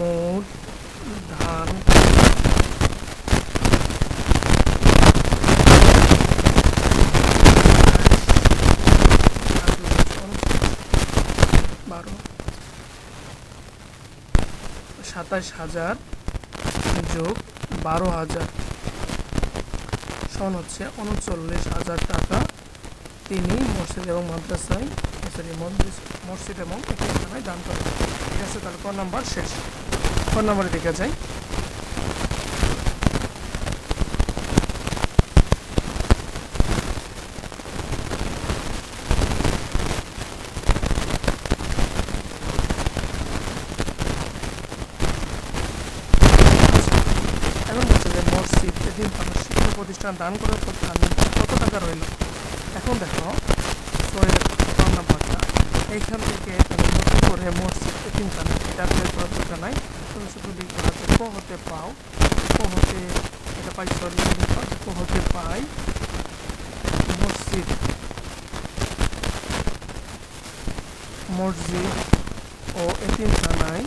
মোট দান ২৭,০০০ যোগ ১২,০০০ সমান হচ্ছে ৩৯,০০০ টাকা তিনি মসজিদ এবং মাদ্রাসায় মসজিদ এবং এতিমখানায় দান করেন। ঠিক আছে, তাহলে ক নাম্বার শেষ। ক নাম্বারে দেখা যায় শিক্ষা প্রতিষ্ঠান দান করার কথা কত টাকা রইল। এখন দেখো নাম্বারটা এইখান থেকে তুমি নতুন করে মসজিদ এতিমখানা এটা বের করার দরকার নাই, তুমি শুধু লিখবে হচ্ছে ক হতে পাও, ক হতে এটা পাই, সরি ক হতে পাই মসজিদ ও এতিমখানায়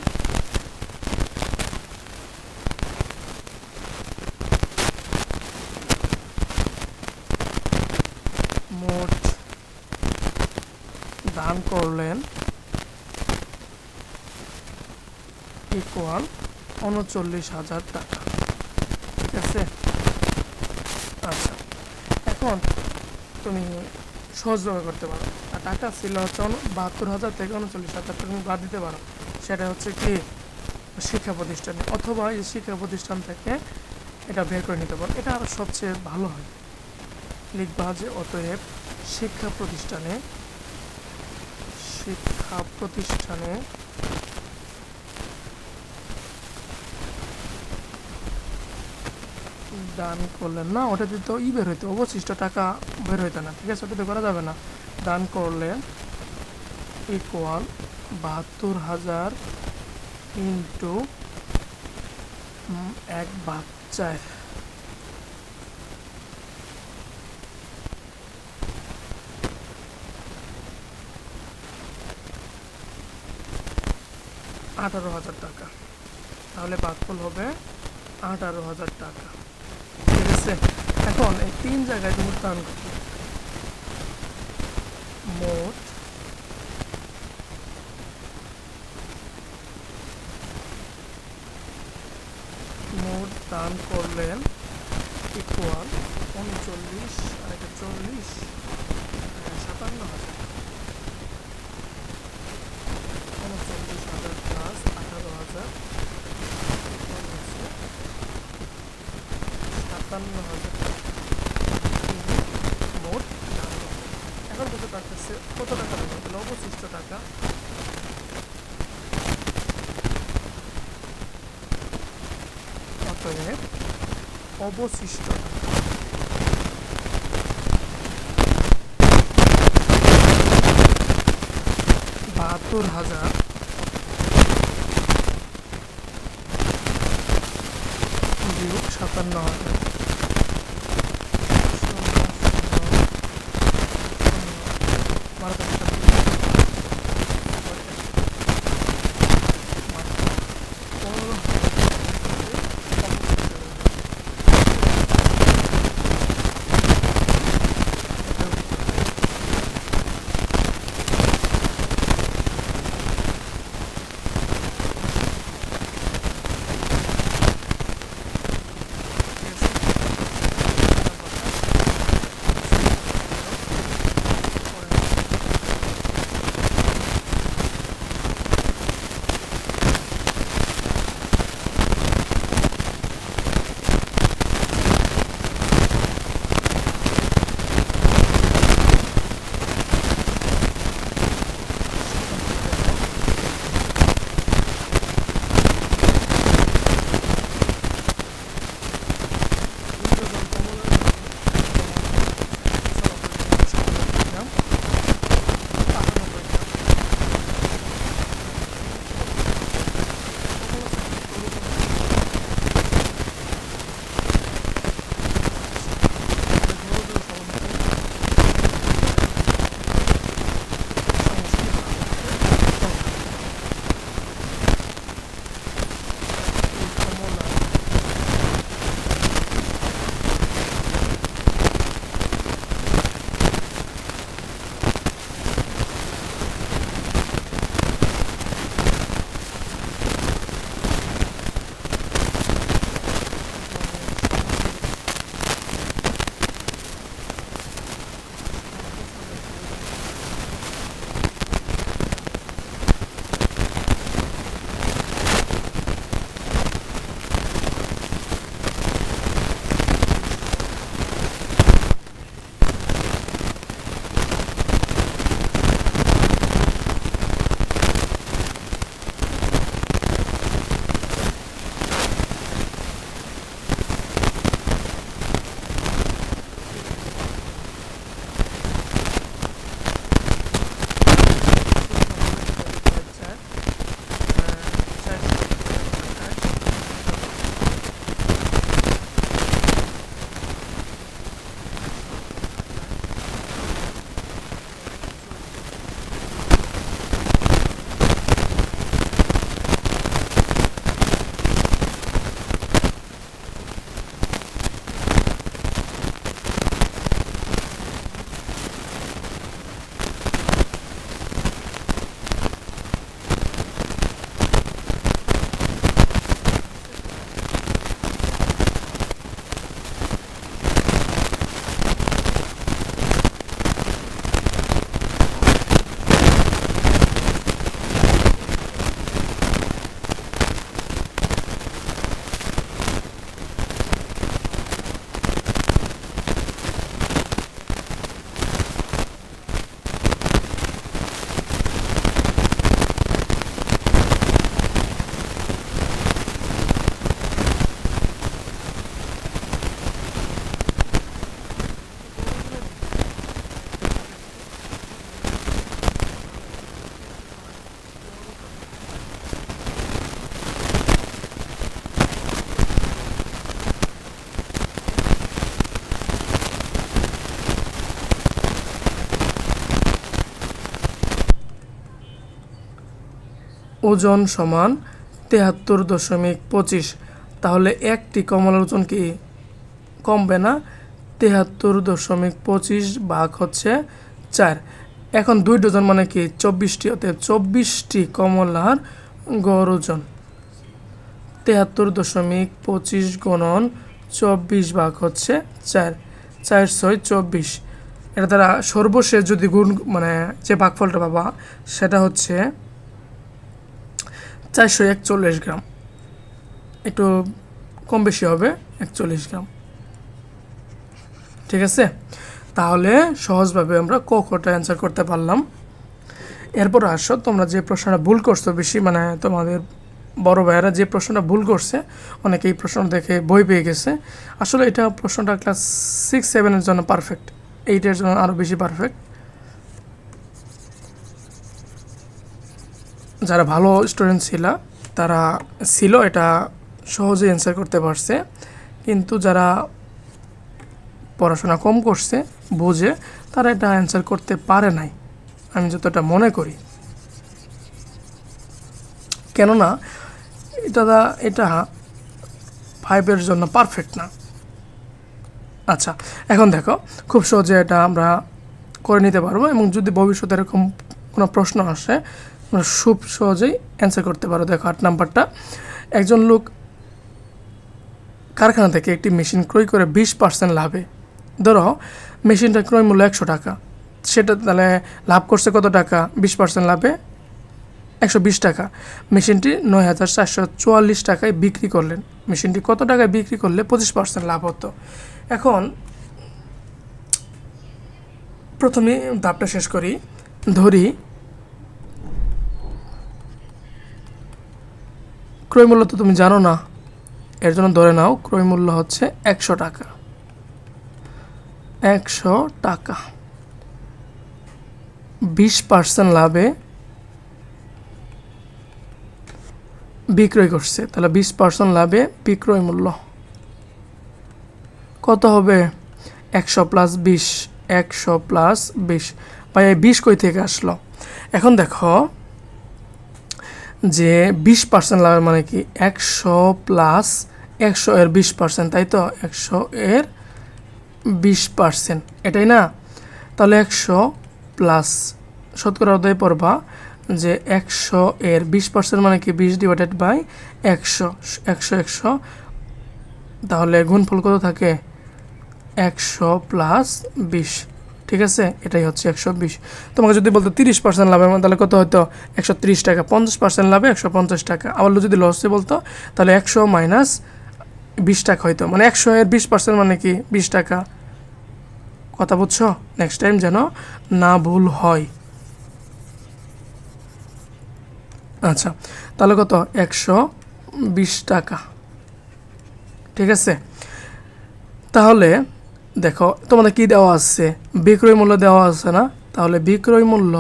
মোট দান করলেন ইকুয়াল ৩৯,০০০ টাকা। ঠিক আছে, আচ্ছা এখন তুমি সহজভাবে করতে পারো। আর টাকা ছিল হচ্ছে ৭২,০০০ থেকে ৩৯,০০০ তুমি বাদ দিতে পারো, সেটা হচ্ছে কি শিক্ষা প্রতিষ্ঠানে, অথবা এই শিক্ষা প্রতিষ্ঠান থেকে এটা বের করে নিতে পারো, এটা আরো সবচেয়ে ভালো হয়। লিখবা যে অতএব শিক্ষা প্রতিষ্ঠানে দান করলেন না, ওটাতে তো বের হইতো, অবশিষ্ট টাকা বের হইতো না। ঠিক আছে, ওটাতে করা যাবে না। দান করলেন ইকুয়াল ৭২,০০০ ইন্টু ১/৪, ৳১৮,০০০ টাকা। তাহলে ভাগফল হবে ১৮,০০০ টাকা। ঠিক আছে, এখন এই ৩ জায়গায় তুমি দান করবে মোট দান করলেন ইকুয়াল 39 আর 40 57,000। 39,000 প্লাস 18,000 57,000 মোট দান করলেন। এখন বুঝতে পারতেছে কত টাকা দেবেন, তাহলে অবশিষ্ট টাকা অতএব অবশিষ্ট 72,000 বিয়োগ 57,000। ওজন সমান 73.25। তাহলে একটি কমলার ওজন কি কমবে না, 73.25 ভাগ হচ্ছে 4। এখন 2 ডজন মানে কি 24টি, অতএব 24টি কমলার গড় ওজন 73.25 গুণন 24 ভাগ হচ্ছে 4, 4 6 24। এটা দ্বারা সর্বশেষ যদি গুণ মানে যে ভাগফলটা পাবা সেটা হচ্ছে 441 গ্রাম, একটু কম বেশি হবে 41 গ্রাম। ঠিক আছে, তাহলে সহজভাবে আমরা ক খটা অ্যান্সার করতে পারলাম। এরপর আসো তোমরা যে প্রশ্নটা ভুল করছো বেশি, মানে তোমাদের বড় ভাইয়েরা যে প্রশ্নটা ভুল করছে, অনেকে এই প্রশ্ন দেখে বই পেয়ে গেছে। আসলে এটা প্রশ্নটা ক্লাস 6-7-এর জন্য পারফেক্ট, 8-এর জন্য আরও বেশি পারফেক্ট। যারা ভালো স্টুডেন্ট ছিল এটা সহজেই অ্যান্সার করতে পারছে, কিন্তু যারা পড়াশোনা কম করছে বুঝে তারা এটা অ্যান্সার করতে পারে নাই, আমি যতটা মনে করি। কেননা এটা 5-এর জন্য পারফেক্ট না। আচ্ছা, এখন দেখো খুব সহজে এটা আমরা করে নিতে পারবো, এবং যদি ভবিষ্যতে এরকম কোনো প্রশ্ন আসে আমরা খুব সহজেই অ্যান্সার করতে পারো। দেখো 8 নাম্বারটা, একজন লোক কারখানা থেকে একটি মেশিন ক্রয় করে 20% লাভে, ধরো মেশিনটা ক্রয় মূল্য 100 টাকা, সেটা তাহলে লাভ করছে কত টাকা? 20% লাভে 120 টাকা। মেশিনটি 9,444 টাকায় বিক্রি করলেন। মেশিনটি কত টাকায় বিক্রি করলে 25% লাভ হতো? এখন প্রথমে ধাপটা শেষ করি। ধরি ক্রয় মূল্য তো তুমি জানো না, এর জন্য ধরে নাও ক্রয় মূল্য হচ্ছে 100 টাকা। 100 টাকা 20% লাভে বিক্রয় করছে, তাহলে 20% লাভে বিক্রয় মূল্য কত হবে? 100 + 20, 100 + 20। ভাই 20 কই থেকে আসলো? এখন দেখো যে 20% লাভের মানে কি 100 + 100 এর 20%, তাই তো? 100 এর 20%, এটাই না? তাহলে 100 প্লাস শতকরা অধ্যায় পড়বা যে 100 এর 20% মানে কি 20/100, 100 100, তাহলে গুণফল কত থাকে? 100 + 20। ঠিক আছে, এটাই হচ্ছে 120। তোমাকে যদি বলতো 30% লাভে, তাহলে কত হতো? 130 টাকা। 50% লাভে 150 টাকা। আবার যদি লসে বলতো তাহলে 100 - 20 টাকা হইতো, মানে 100 এর 20% মানে কি 20 টাকা। কথা বুঝছো? নেক্সট টাইম যেন না ভুল হয়। আচ্ছা, তাহলে কত? 120 টাকা। ঠিক আছে, তাহলে দেখো তোমাদের কি দেওয়া আছে? বিক্রয় মূল্য দেওয়া আছে না? তাহলে বিক্রয় মূল্য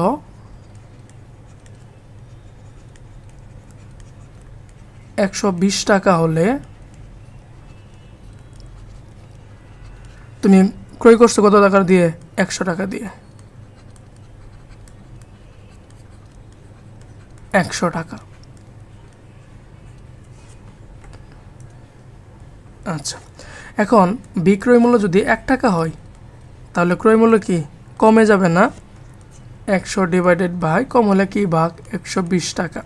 $120 টাকা হলে তুমি ক্রয় করছো কত টাকা দিয়ে? 100 টাকা দিয়ে। 100 টাকা। আচ্ছা, এখন বিক্রয় মূল্য যদি 1 টাকা হয় তাহলে ক্রয় মূল্য কি কমে যাবে না? 100 / কম হলে কি ভাগ? 120 টাকা।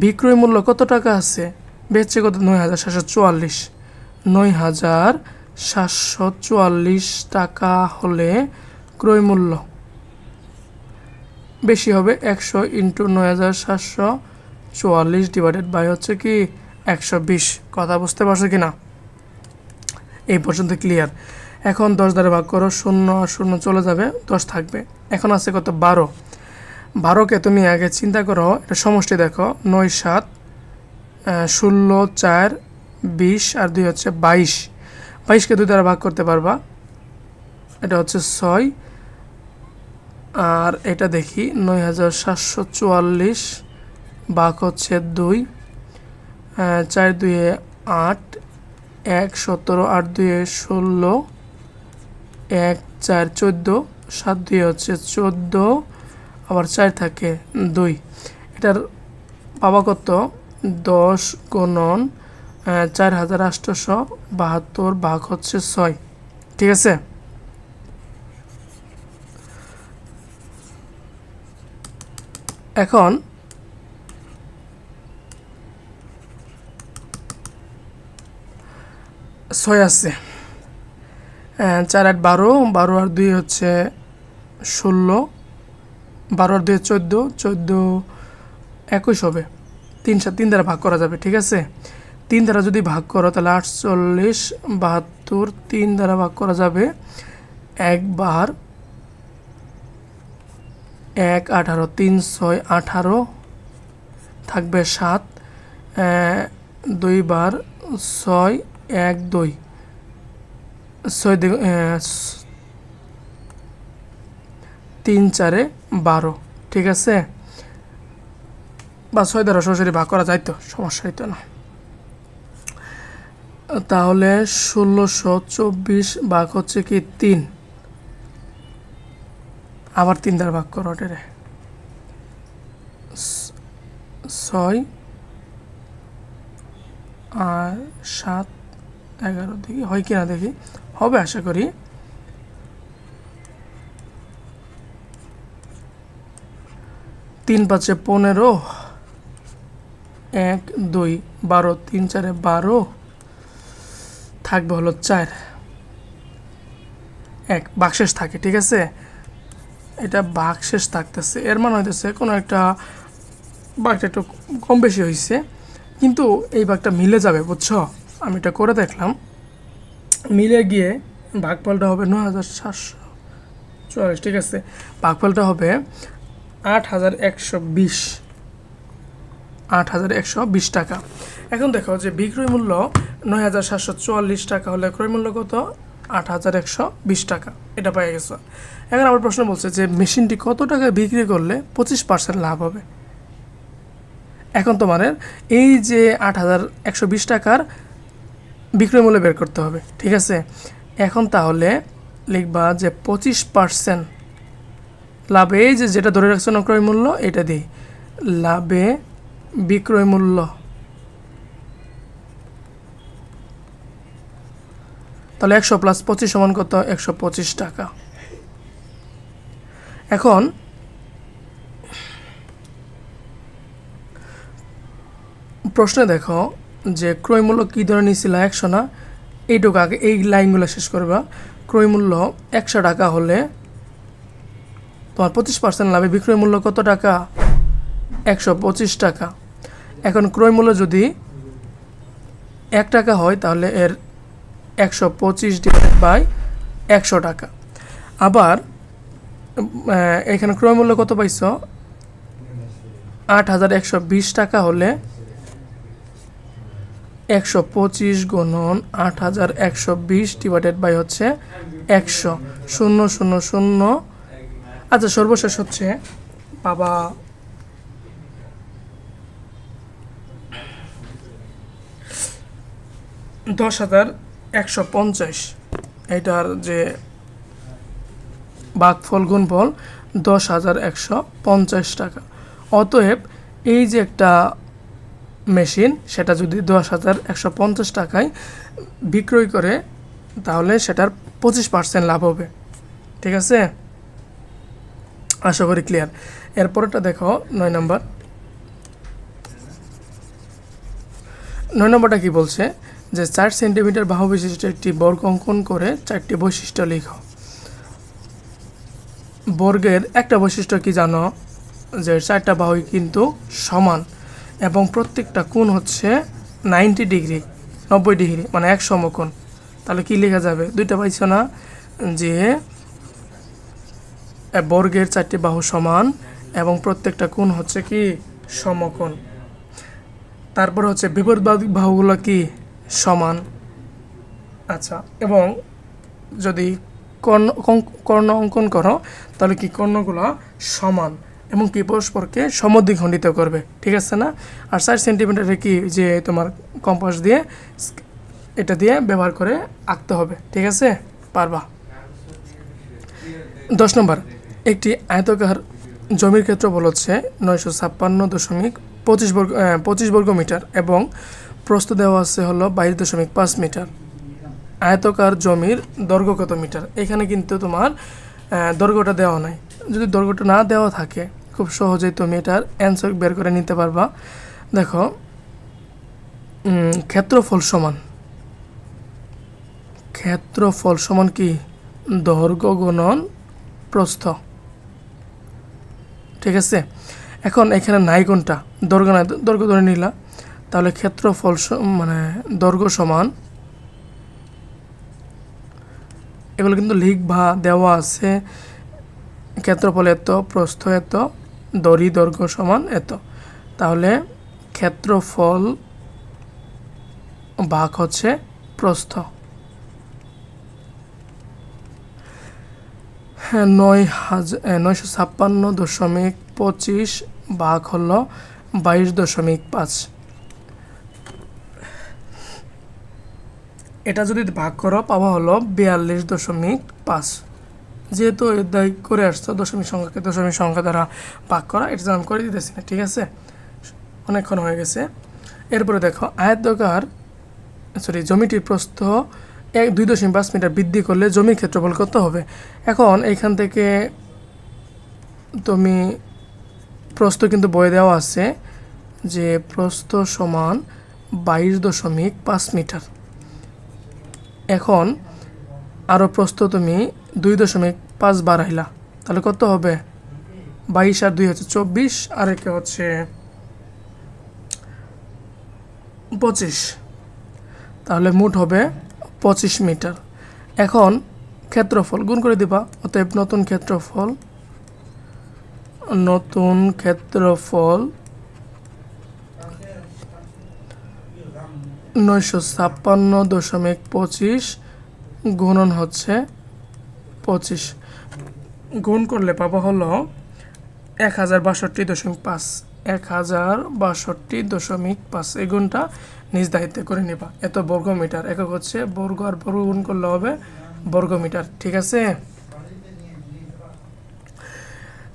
বিক্রয় মূল্য কত টাকা আছে? বেচছে কত? 9,744। 9,744 টাকা হলে ক্রয় মূল্য বেশি হবে 100 × 9,744 হচ্ছে কি 120। কথা বুঝতে পারছো কি না? এই পর্যন্ত ক্লিয়ার? এখন 10 দ্বারা ভাগ করো, 0 আর 0 চলে যাবে, 10 থাকবে। এখন আছে কত? 12। 12কে তুমি আগে চিন্তা করো, এটা সমষ্টি দেখো, 9 7 16 4 20 আর 2 হচ্ছে 22। 22কে 2 দ্বারা ভাগ করতে পারবা, এটা হচ্ছে 6। আর এটা দেখি 9,744 ভাগ হচ্ছে 2, 4 2 8, 1 17, 8 2 16, 1 4 14, 7 2 হচ্ছে 14, আবার 4 থাকে 2। এটার পাবা কত? 10 গুণন 4,872 ভাগ হচ্ছে 6। ঠিক আছে, এখন 6 আছে, 4 8 12, 12 আর 2 হচ্ছে 16, 12 আর 2 14, 14 21 হবে। 3 দ্বারা ভাগ করা যাবে, ঠিক আছে। 3 দ্বারা যদি ভাগ করো তাহলে 48, 72, 3 দ্বারা ভাগ করা যাবে, 1 বার 1 18, 3 6 18, থাকবে 7, 2 বার 6 1 2, 6 3 4 12, ঠিক আছে। বা 6 দ্বারা সরাসরি ভাগ করা যায়, তো সমস্যা হইতো না। তাহলে 1624 ভাগ হচ্ছে কি 3, আবার 3 দ্বারা ভাগ করো ওটারে, 6 আর 7 11, দেখি হয় কিনা, দেখি হবে আশা করি। 3 5 15, 1 2 12, 3 4 12, থাকবে হলো 4, 1 ভাগশেষ থাকে, ঠিক আছে। এটা ভাগশেষ থাকতেছে, এর মানে হইতেছে কোনো একটা ভাগটা একটু কম বেশি হয়েছে, কিন্তু এই ভাগটা মিলে যাবে, বুঝছো। আমি এটা করে দেখলাম, মিলে গিয়ে ভাগফলটা হবে 9744, ঠিক আছে। ভাগফলটা হবে 8120, 8120 টাকা। এখন দেখো যে বিক্রয় মূল্য 9744 টাকা হলে ক্রয় মূল্য কত, 8120 টাকা, এটা পেয়ে গেছো। এখন আমার প্রশ্ন বলছে যে মেশিনটি কত টাকায় বিক্রি করলে 25% লাভ হবে। এখন তোমার এই যে 8120 টাকার বিক্রয় মূল্য বের করতে হবে, ঠিক আছে। এখন তাহলে লিখবা যে 25% লাভে, এই যে যেটা ধরে রাখছো না ক্রয় মূল্য, এটা দিই লাভে বিক্রয় মূল্য, তাহলে 100 + 25 সমান কত, 125 টাকা। এখন প্রশ্নে দেখো যে ক্রয় মূল্য কী ধরে নিয়েছিল, 100 না, এইটুকু আগে এই লাইনগুলো শেষ করবা। ক্রয় মূল্য 100 টাকা হলে তোমার 25% লাভে বিক্রয় মূল্য কত টাকা, 125 টাকা। এখন ক্রয় মূল্য যদি 1 টাকা হয় তাহলে এর 125 / 100 টাকা। আবার এখানে ক্রয় মূল্য কত পাইছ, 8120 টাকা হলে 125 গুণন 8120 / হচ্ছে 100, 0 0 0। আচ্ছা সর্বশেষ হচ্ছে বাবা 10,150, এটার যে ভাগফল গুণফল 10,150 টাকা। অতএব এই যে একটা মেশিন, সেটা যদি 10,150 টাকায় বিক্রয় করে তাহলে সেটার 25% লাভ হবে, ঠিক আছে। আশা করি ক্লিয়ার। এরপরটা দেখো 9 নম্বর। 9 নম্বরটা কি বলছে যে 4 সেন্টিমিটার বাহু বিশিষ্ট একটি বর্গ অঙ্কন করে 4টি বৈশিষ্ট্য লিখো। বর্গের একটা বৈশিষ্ট্য কি জানো, যে 4টা বাহুই কিন্তু সমান এবং প্রত্যেকটা কোণ হচ্ছে 90 ডিগ্রি, 90 ডিগ্রি, মানে এক সমকোণ। তাহলে কি লেখা যাবে, দুইটা পাইছো না, যে বর্গের 4টি বাহু সমান এবং প্রত্যেকটা কোণ হচ্ছে কি সমকোণ। তারপর হচ্ছে বিপরীত বাহুগুলো কি সমান। আচ্ছা, এবং যদি কর্ণ অঙ্কন করো তাহলে কি কর্ণগুলো সমান এবং কি পরস্পরকে সমদ্বিখণ্ডিত করবে, ঠিক আছে না। আর 4 সেন্টিমিটারে কি যে তোমার কম্পাস দিয়ে এটা দিয়ে ব্যবহার করে আঁকতে হবে, ঠিক আছে, পারবা। 10 নম্বর, একটি আয়তাকার জমির ক্ষেত্রফল হচ্ছে 956.25 বর্গ মিটার এবং প্রস্থ দেওয়া আছে হলো 22.5 মিটার। আয়তাকার জমির দৈর্ঘ্য কত মিটার। এখানে কিন্তু তোমার দৈর্ঘ্যটা দেওয়া নাই। যদি দৈর্ঘ্যটা না দেওয়া থাকে খুব সহজেই তুমি এটার অ্যান্সার বের করে নিতে পারবা। দেখো ক্ষেত্রফল সমান ক্ষেত্রফল সমান কি দৈর্ঘ্য গুণন প্রস্থ। ঠিক আছে, এখন এখানে নাই কোনটা, দৈর্ঘ্য নাই, দৈর্ঘ্য ধরে নিলা, তাহলে ক্ষেত্রফল মানে দৈর্ঘ্য সমান, এগুলো কিন্তু লিখবা, দেওয়া আছে, ক্ষেত্রফল এত, প্রস্থ এত, দৈর্ঘ্য সমান এত, তাহলে ক্ষেত্রফল ভাগ হচ্ছে প্রস্থ। 956.25 ভাগ হলো 22.5। এটা যদি ভাগ করো পাওয়া হলো 42.5। যেহেতু দায় করে আসছো দশমিক সংখ্যা দ্বারা ভাগ করা, এটা আমি করে দিতেছি না, ঠিক আছে, অনেকক্ষণ হয়ে গেছে। এরপরে দেখো আয়তাকার জমিটির প্রস্থ 2.5 মিটার বৃদ্ধি করলে জমির ক্ষেত্রফল কত হবে। এখন এইখান থেকে তুমি প্রস্থ কিন্তু বয়ে দেওয়া আছে যে প্রস্থ সমান 22.5 মিটার। এখন আরও প্রস্থ তুমি 2.5 বাড়াইলা, তাহলে কত হবে, 22 আর 2 হচ্ছে 24, আর একে হচ্ছে 25, তাহলে মোট হবে 25 মিটার। এখন ক্ষেত্রফল গুণ করে দিবা, অতএব নতুন ক্ষেত্রফল 956.25 গুণন হচ্ছে 25, গুণ করলে পাবো হলো 1062.5। 1062.5 এই গুণটা নিজ দায়িত্বে করে নিবা। এত বর্গ মিটার, একক হচ্ছে বর্গ, আর বর্গ গুণ করলে হবে বর্গ মিটার। ঠিক আছে,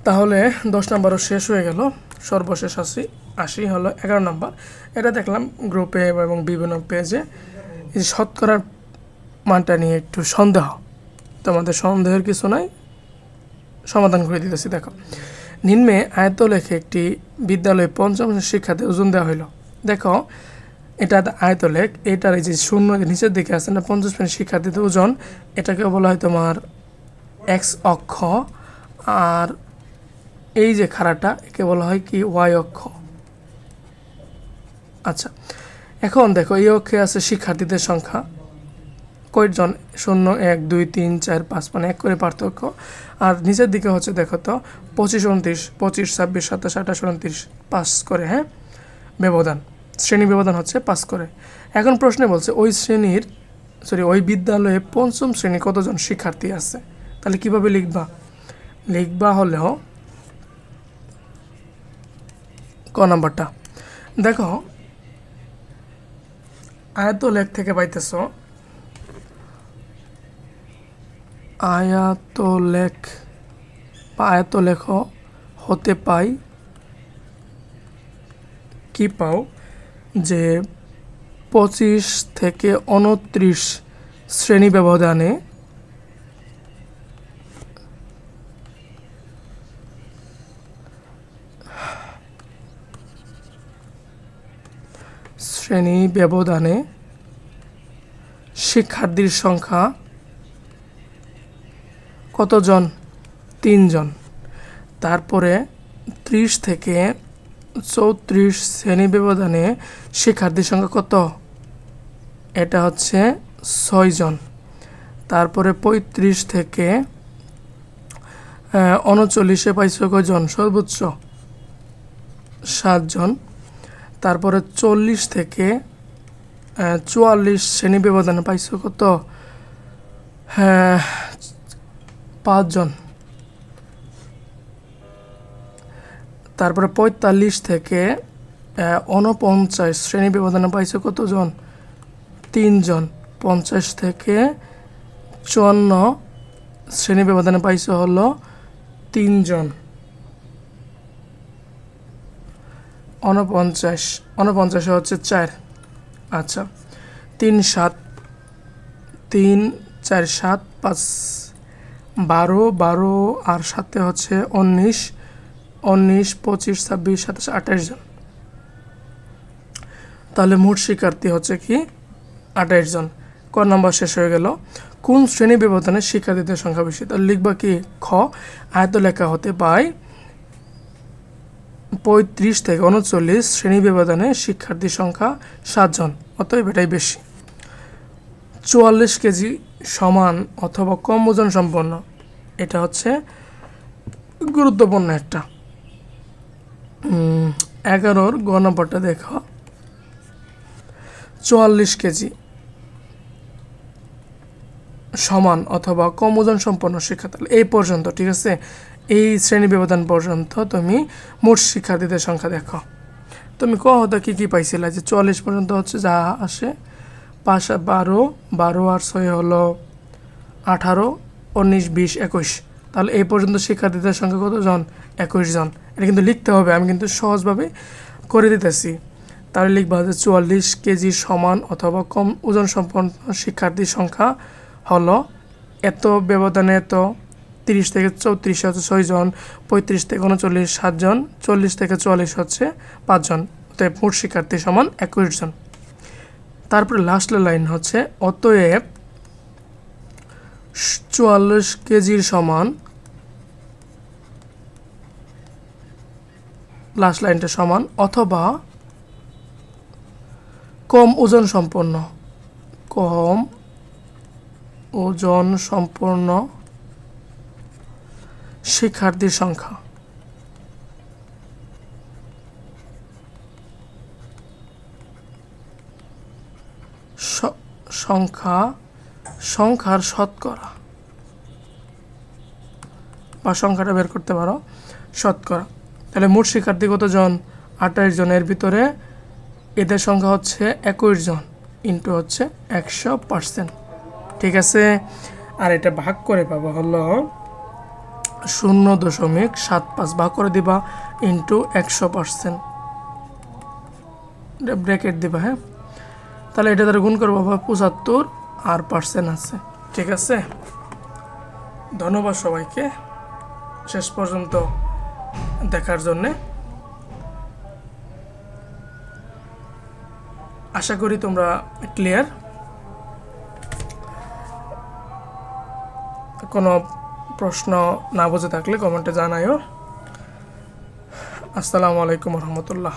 তাহলে 10 নম্বরও শেষ হয়ে গেল। সর্বশেষ আসি হলো 11 নম্বর। এটা দেখলাম গ্রুপে এবং বিভিন্ন পেজে এই শতকরার মানটা নিয়ে একটু সন্দেহ, তোমাদের সন্দেহের কিছু নাই, সমাধান করে দিতেছি। দেখো, নিম্নে আয়তলেখে একটি বিদ্যালয়ে 5ম শ্রেণীর শিক্ষার্থীর ওজন দেওয়া হইল। দেখো, এটা আয়তলেখ, এটার এই যে শূন্য নিচের দিকে আছে না 5ম শ্রেণীর শিক্ষার্থীদের ওজন, এটাকে বলা হয় তোমার এক্স অক্ষ, আর এই যে খাড়াটা একে বলা হয় কি ওয়াই অক্ষ। আচ্ছা, এখন দেখো এই অক্ষে আছে শিক্ষার্থীদের সংখ্যা, কয়জন, 0, 1, 2, 3, 4, 5, মানে 1 করে পার্থক্য। আর নিচের দিকে হচ্ছে দেখো তো 25, 29, 25, 26, 27, 28, 29, 5 করে, হ্যাঁ, ব্যবধান, শ্রেণী ব্যবধান হচ্ছে 5 করে। এখন প্রশ্নে বলছে ওই বিদ্যালয়ে 5ম শ্রেণী কতজন শিক্ষার্থী আছে, তাহলে কিভাবে লিখবা হলেও ক নাম্বারটা দেখো, আয়তলেখ থেকে পাইতেছ, আয়তলেখ হতে পাই কি পাও যে 25 থেকে 29 শ্রেণী ব্যবধানে শিক্ষার্থীর সংখ্যা কতজন, 3 জন। তারপরে 30 থেকে 34 শ্রেণী ব্যবধানে শিক্ষার্থীর সংখ্যা কত, এটা হচ্ছে 6 জন। তারপরে 35 থেকে 39 পাইছো কয়জন, সর্বোচ্চ 7 জন। তারপরে 40 থেকে 44 শ্রেণী ব্যবধানে পাইছো কত, 5 জন। তারপরে 45 থেকে 49 শ্রেণী ব্যবধানে পাইছো কতজন, 3 জন। 50 থেকে 54 শ্রেণী ব্যবধানে পাইছো হলো 3 জন। 49 হচ্ছে 4। আচ্ছা, 3, 7, 3, 4, 7, 5, 12 আর 7 হচ্ছে 19, 25, 26, 27, 28 জন। তাহলে মোট শিক্ষার্থী হচ্ছে কি 28 জন। ক নাম্বার শেষ হয়ে গেল। কোন শ্রেণী ব্যবধানে শিক্ষার্থীদের সংখ্যা বেশি? তাহলে লিখবা কি খ আয়ত লেখা হতে পায় 35 থেকে 39 শ্রেণী ব্যবধানে শিক্ষার্থীর সংখ্যা 7 জন, অতএব এটাই বেশি। 44 কেজি সমান অথবা কম ওজন সম্পন্ন, এটা হচ্ছে গুরুত্বপূর্ণ একটা। 11 গ নম্বরটা দেখো, 44 কেজি সমান অথবা কম ওজন সম্পন্ন শিক্ষার্থী, এই পর্যন্ত, ঠিক আছে, এই শ্রেণী ব্যবধান পর্যন্ত তুমি মোট শিক্ষার্থীদের সংখ্যা দেখো। তুমি ক হতে কী কী পাইছিলা, যে 44 পর্যন্ত হচ্ছে যা আসে 5 আর 12, 12 আর 6 হলো 18, 19, 20, 21, তাহলে এই পর্যন্ত শিক্ষার্থীদের সংখ্যা কত জন? 21 জন। এটা কিন্তু লিখতে হবে, আমি কিন্তু সহজভাবে করে দিতেছি। তাহলে লিখবা যে 44 কেজি সমান অথবা কম ওজন সম্পন্ন শিক্ষার্থীর সংখ্যা হলো এত ব্যবধানে এত, 30 থেকে 34 হচ্ছে 6 জন, 35 থেকে 39 7 জন, 40 থেকে 44 হচ্ছে 5 জন, অতএব মোট শিক্ষার্থী সমান 21 জন। তারপরে লাস্ট লাইন হচ্ছে অতএব 44 কেজির সমান, লাস্ট লাইনটা সমান অথবা কম ওজন সম্পন্ন, কম ওজন সম্পন্ন শিক্ষার্থীর সংখ্যা সংখ্যার শতকরা, বা সংখ্যাটা বের করতে পারো শতকরা। তাহলে মোট শিক্ষার্থী কতজন? 28 জনের ভিতরে এদের সংখ্যা হচ্ছে 21 জন, ইন্টু হচ্ছে 100%, ঠিক আছে। আর এটা ভাগ করে পাবো হলো 0.75 ভাগ করে দিবা ইন্টু 100%, ব্র্যাকেট দিবা, হ্যাঁ। তাহলে এটা দ্বারা গুণ করবো 75 আর পার্সেন্ট আছে, ঠিক আছে। ধন্যবাদ সবাইকে শেষ পর্যন্ত দেখার জন্যে। আশা করি তোমরা ক্লিয়ার। কোনো প্রশ্ন না বুঝে থাকলে কমেন্টে জানাইও। আসসালামু আলাইকুম রহমতুল্লাহ।